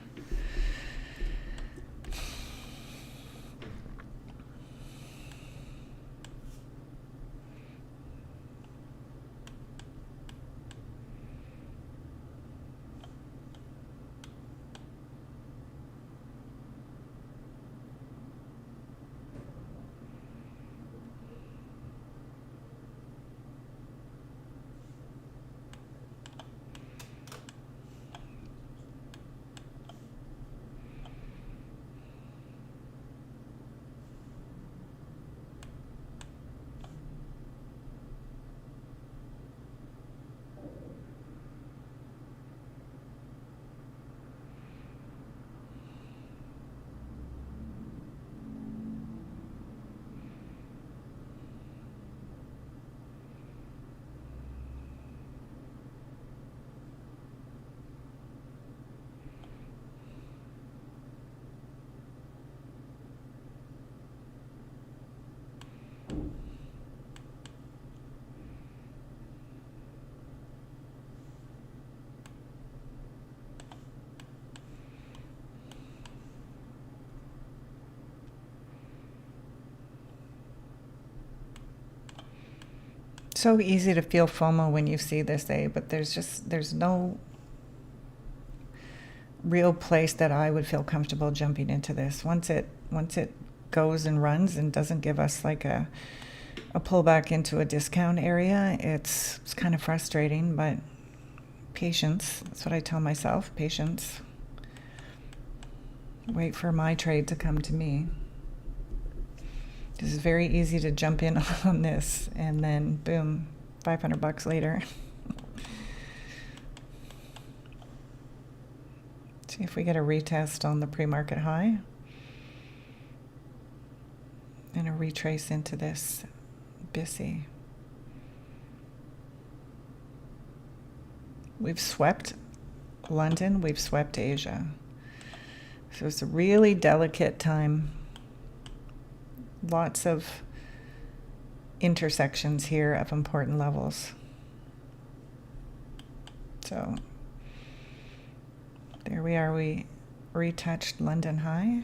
So easy to feel FOMO when you see this, but there's no real place that I would feel comfortable jumping into this. Once it goes and runs and doesn't give us like a pullback into a discount area, it's kind of frustrating, but patience. That's what I tell myself, patience. Wait for my trade to come to me. It's very easy to jump in on this and then boom, $500 later. See if we get a retest on the pre-market high and a retrace into this BISI. We've swept London, we've swept Asia. So it's a really delicate time. Lots of intersections here of important levels. So there we are, we retouched London high.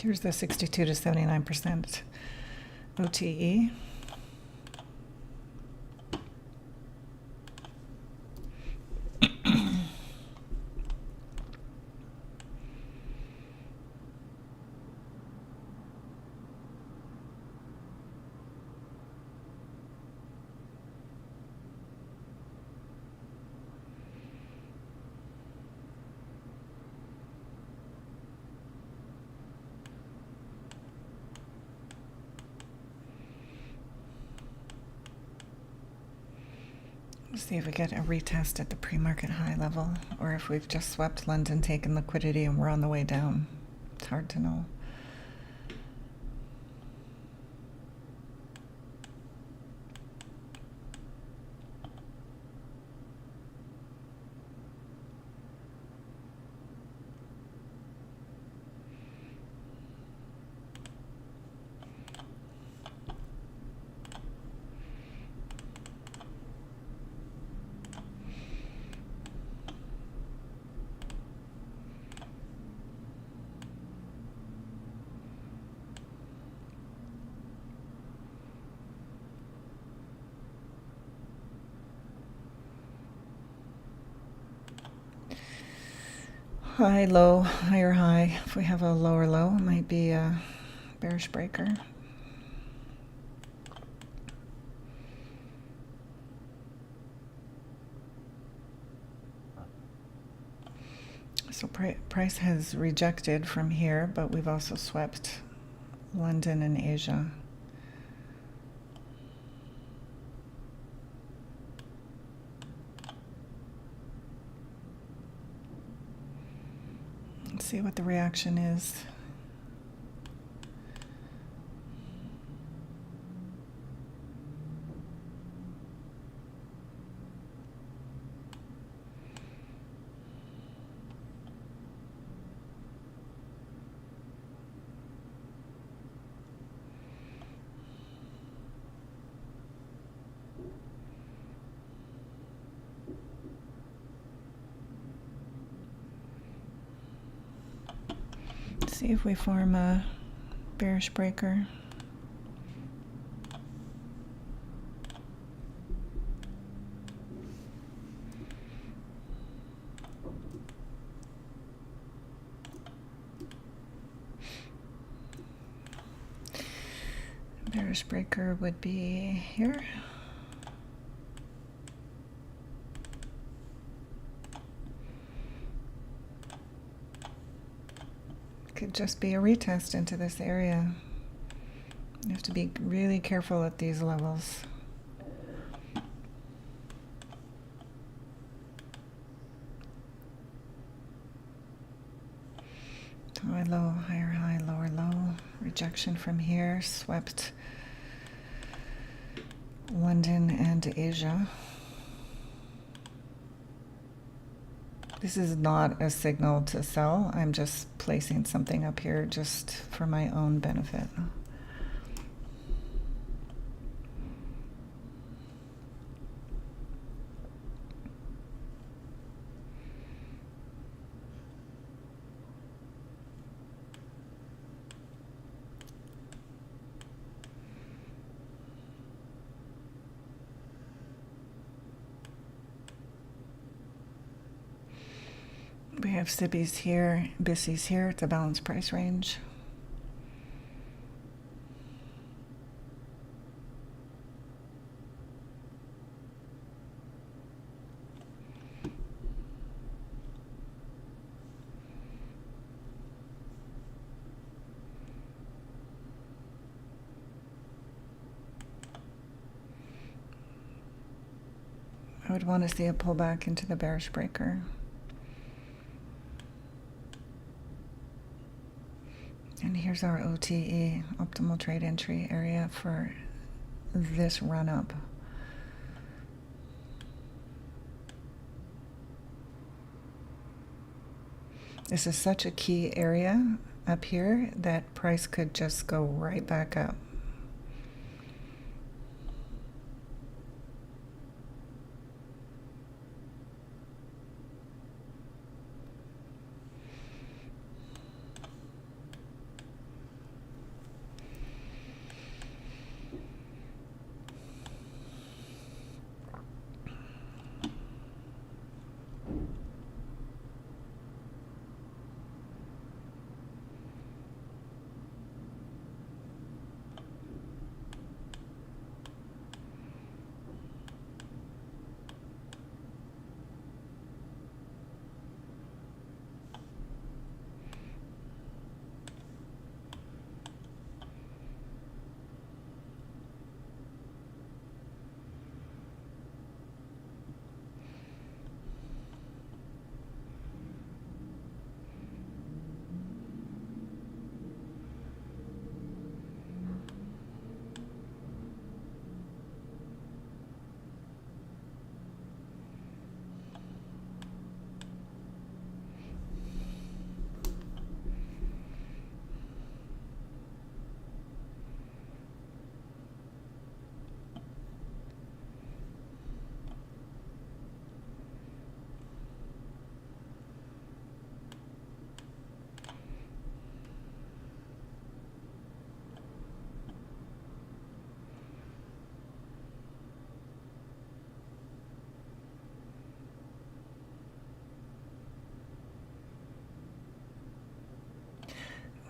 Here's the 62 to 79% OTE. See if we get a retest at the pre-market high level, or if we've just swept London, taken liquidity, and we're on the way down. It's hard to know. High, low, higher high. If we have a lower low, it might be a bearish breaker. So price has rejected from here, but we've also swept London and Asia. Let's see what the reaction is. See if we form a bearish breaker. Bearish breaker would be here. Could just be a retest into this area. You have to be really careful at these levels. High, low, higher high, lower low. Rejection from here. Swept London and Asia. This is not a signal to sell. I'm just placing something up here just for my own benefit. We have SIBIs here, BISIs here. It's a balanced price range. I would want to see a pullback into the bearish breaker. And here's our OTE, optimal trade entry area, for this run up. This is such a key area up here that price could just go right back up.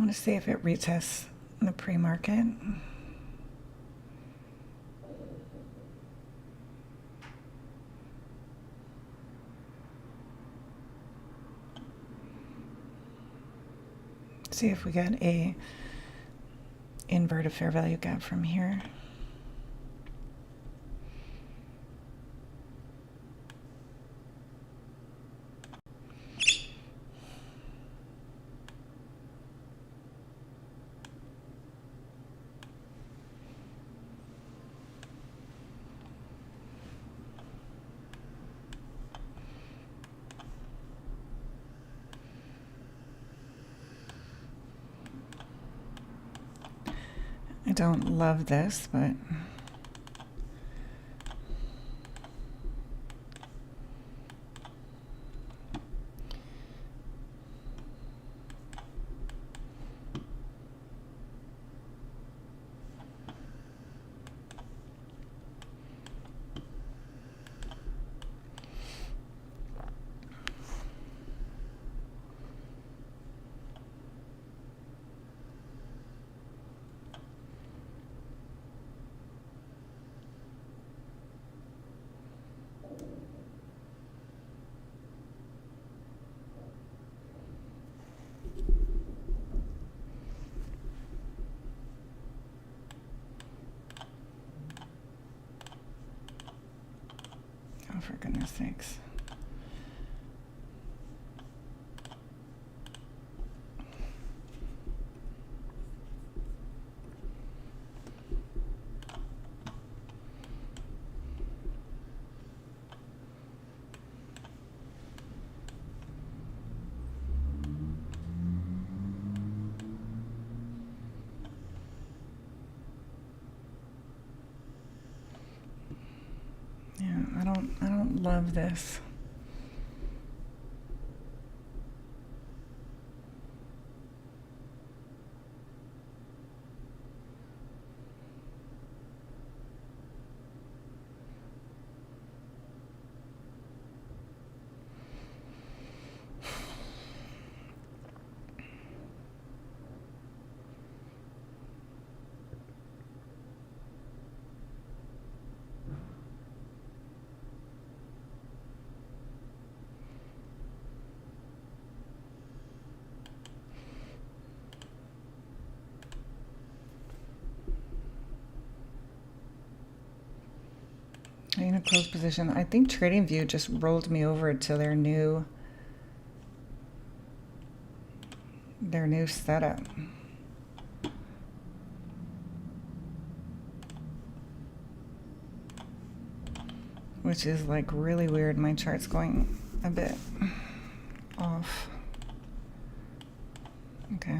want to see if it retests the pre-market. See if we get a inverted fair value gap from here. I don't love this, but oh, for goodness sakes. Yeah, I don't love this. In a closed position. I think TradingView just rolled me over to their new setup. Which is like really weird. My chart's going a bit off. Okay.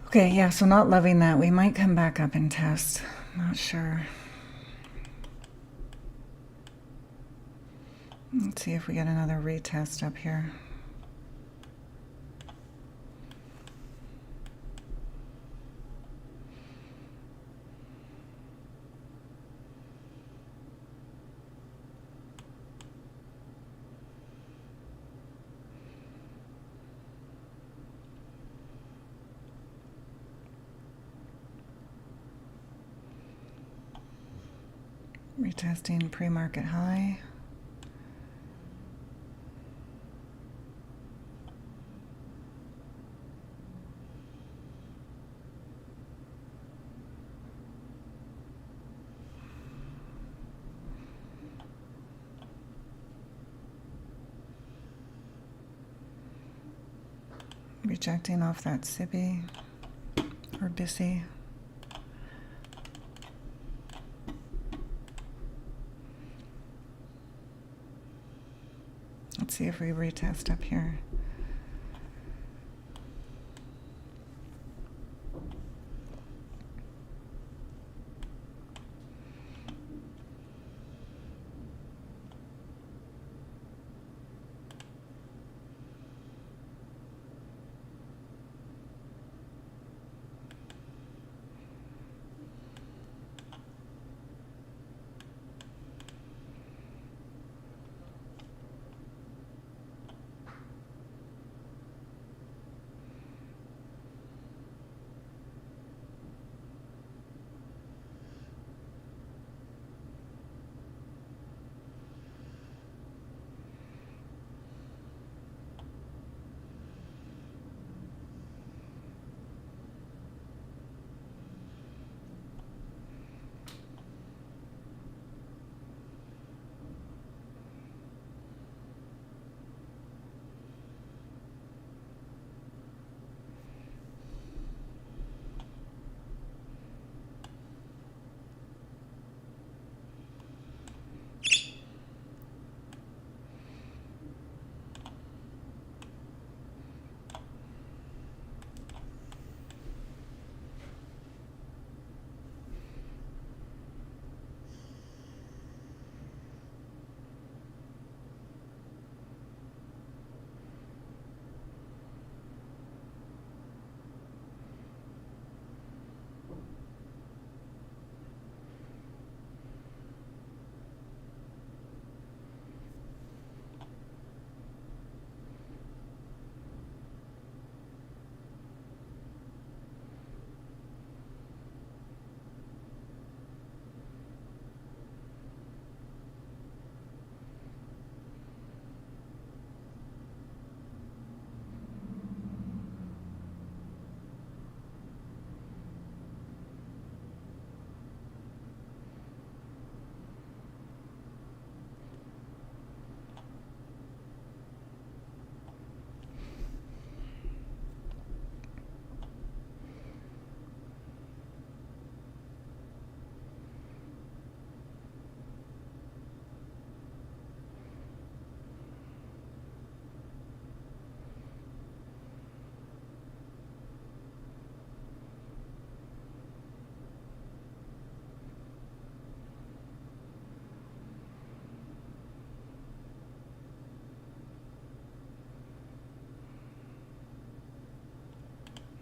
Okay, yeah, so not loving that. We might come back up and test. Not sure. Let's see if we get another retest up here. Retesting pre-market high. Rejecting off that SIBI or BISI. Let's see if we retest up here.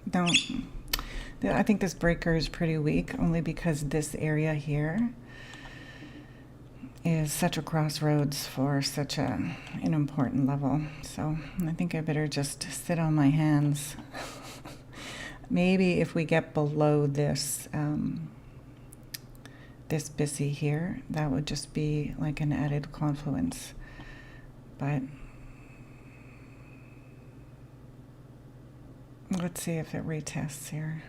Don't. I think this breaker is pretty weak, only because this area here is such a crossroads for such an important level. So I think I better just sit on my hands. Maybe if we get below this this BISI here, that would just be like an added confluence. But let's see if it retests here.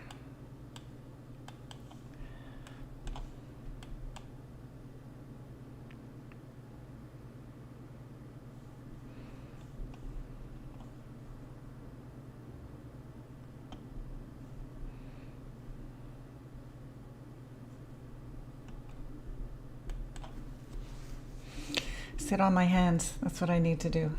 Sit on my hands. That's what I need to do.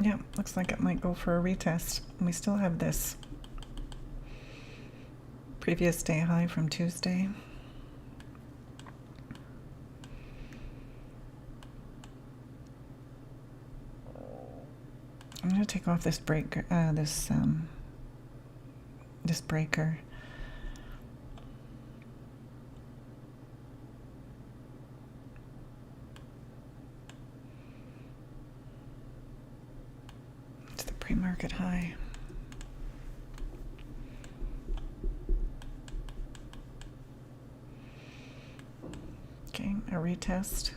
Yeah, looks like it might go for a retest. We still have this previous day high from Tuesday. I'm going to take off this breaker, this breaker. It's the pre-market high. Okay, a retest.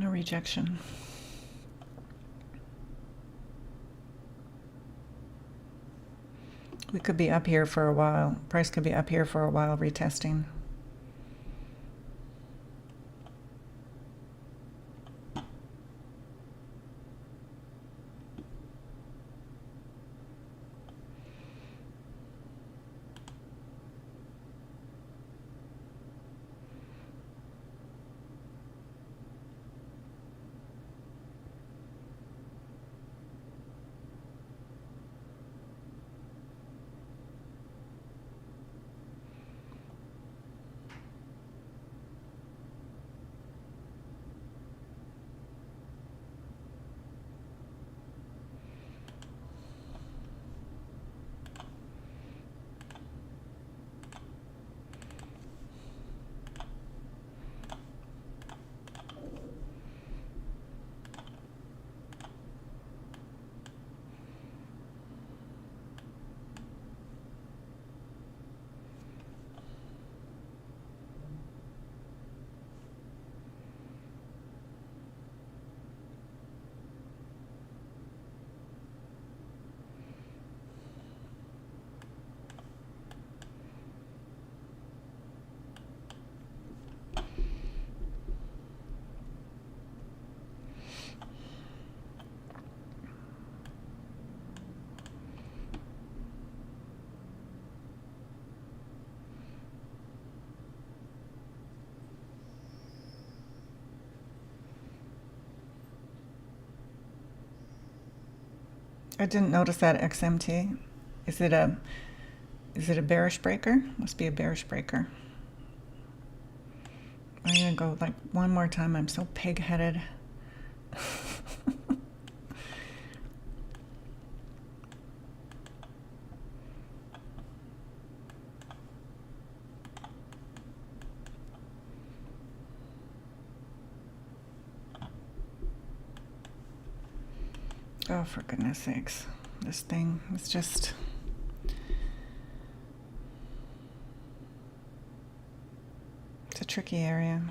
Rejection. We could be up here for a while. Price could be up here for a while retesting. I didn't notice that XMT. Is it a bearish breaker? Must be a bearish breaker. I'm gonna go like one more time. I'm so pig-headed. Oh, for goodness sakes. This thing is just... It's a tricky area.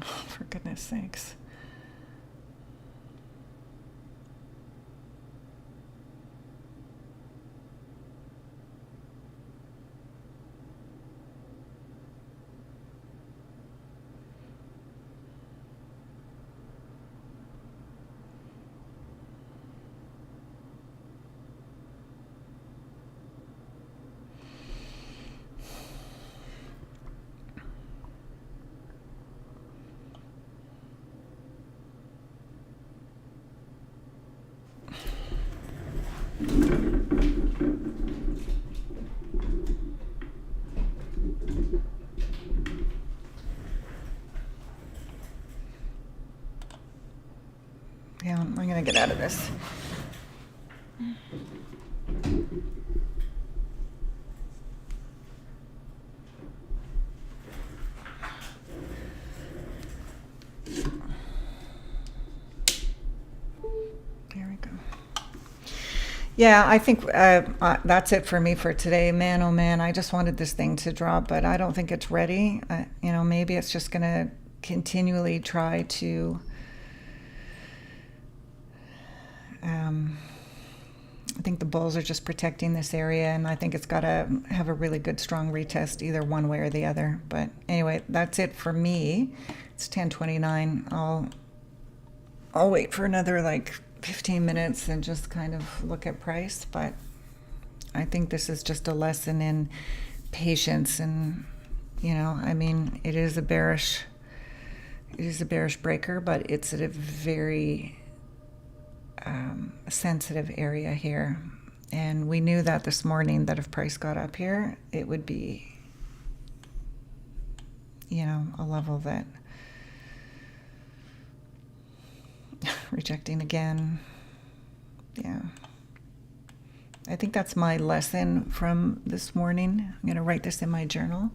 Oh, for goodness sakes. Yeah, I'm gonna get out of this. There we go. Yeah, I think that's it for me for today. Man, oh man, I just wanted this thing to drop, but I don't think it's ready. You know, maybe it's just gonna continually try to I think the bulls are just protecting this area, and I think it's got to have a really good strong retest either one way or the other. But anyway, that's it for me. It's 10:29. I'll wait for another like 15 minutes and just kind of look at price, but I think this is just a lesson in patience. And you know, I mean, it is a bearish breaker, but it's at a very sensitive area here, and we knew that this morning, that if price got up here, it would be, you know, a level that rejecting again. Yeah, I think that's my lesson from this morning. I'm going to write this in my journal,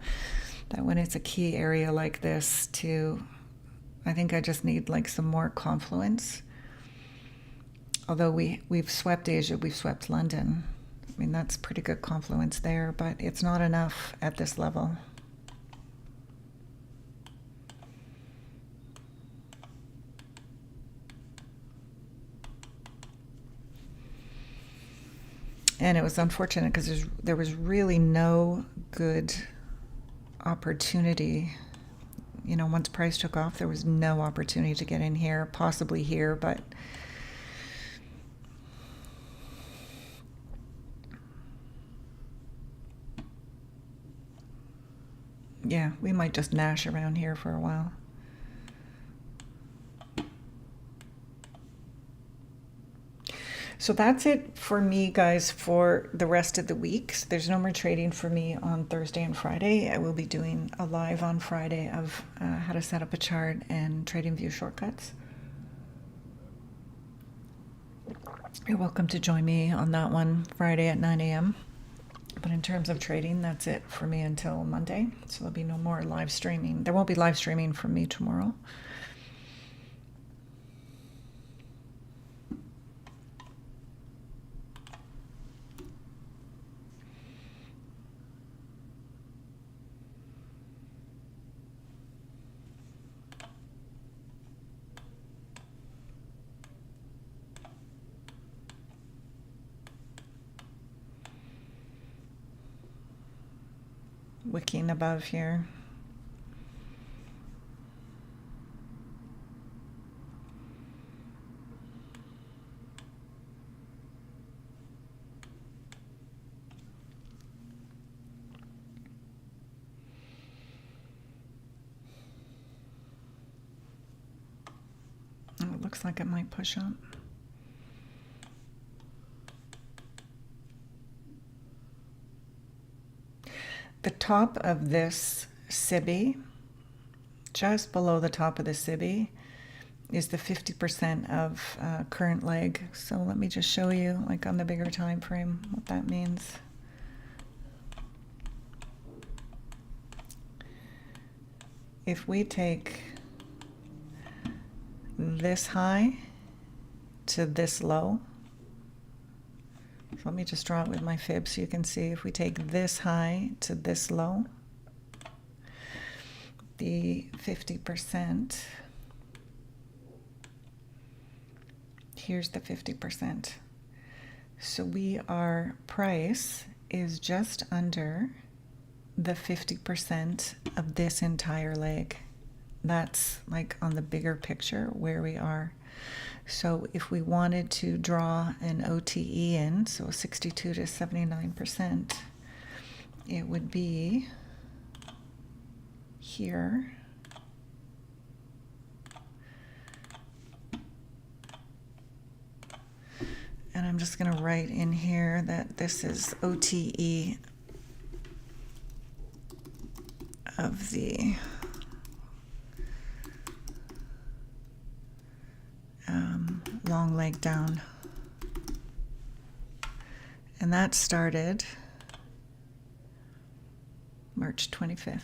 that when it's a key area like this, I think I just need like some more confluence. Although we've swept Asia, we've swept London. I mean, that's pretty good confluence there, but it's not enough at this level. And it was unfortunate because there was really no good opportunity. You know, once price took off, there was no opportunity to get in here, possibly here, but yeah, we might just nash around here for a while. So that's it for me, guys, for the rest of the week. So there's no more trading for me on Thursday and Friday. I will be doing a live on Friday of how to set up a chart and trading view shortcuts. You're welcome to join me on that one Friday at 9 a.m. But in terms of trading, that's it for me until Monday. So there'll be no more live streaming. There won't be live streaming from me tomorrow. Wicking above here. looks like it might push up. The top of this SIBI, just below the top of the SIBI, is the 50% of current leg. So let me just show you, like on the bigger time frame, what that means. If we take this high to this low, so let me just draw it with my fib so you can see. If we take this high to this low, the 50%, here's the 50%. So our price is just under the 50% of this entire leg. That's like on the bigger picture where we are. So if we wanted to draw an OTE in, so 62 to 79%, it would be here. And I'm just going to write in here that this is OTE of the long leg down. And that started March 25th.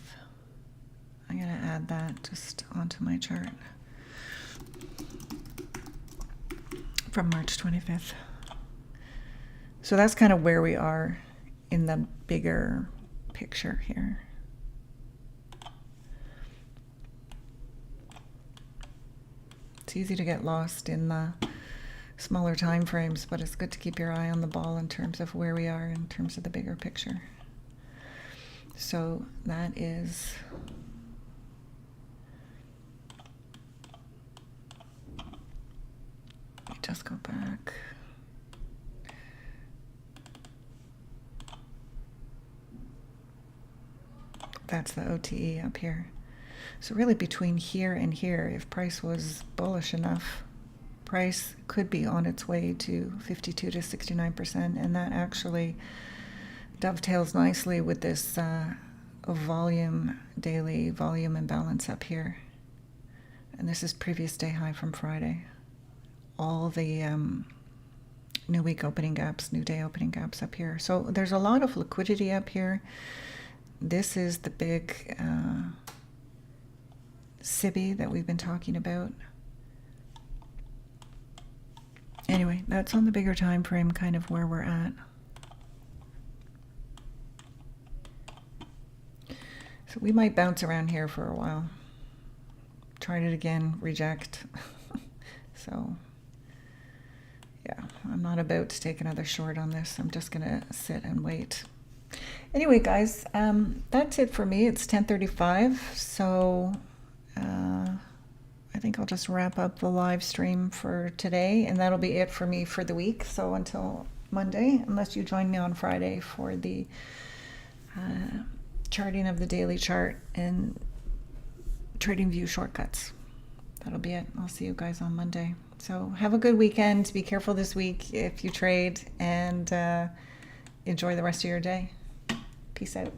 I'm going to add that just onto my chart from March 25th. So that's kind of where we are in the bigger picture here. It's easy to get lost in the smaller time frames, but it's good to keep your eye on the ball in terms of where we are in terms of the bigger picture. So that is just go back. That's the OTE up here. So really between here and here, if price was bullish enough, price could be on its way to 52 to 69%, and that actually dovetails nicely with this volume, daily volume imbalance up here. And this is previous day high from Friday. All the new week opening gaps, new day opening gaps up here. So there's a lot of liquidity up here. This is the big SIBI that we've been talking about. Anyway, that's on the bigger time frame, kind of where we're at. So we might bounce around here for a while. Tried it again, reject. So yeah, I'm not about to take another short on this. I'm just gonna sit and wait. Anyway, guys, that's it for me. It's 10:35, so I think I'll just wrap up the live stream for today, and that'll be it for me for the week. So until Monday, unless you join me on Friday for the charting of the daily chart and trading view shortcuts. That'll be it. I'll see you guys on Monday. So have a good weekend. Be careful this week if you trade, and enjoy the rest of your day. Peace out.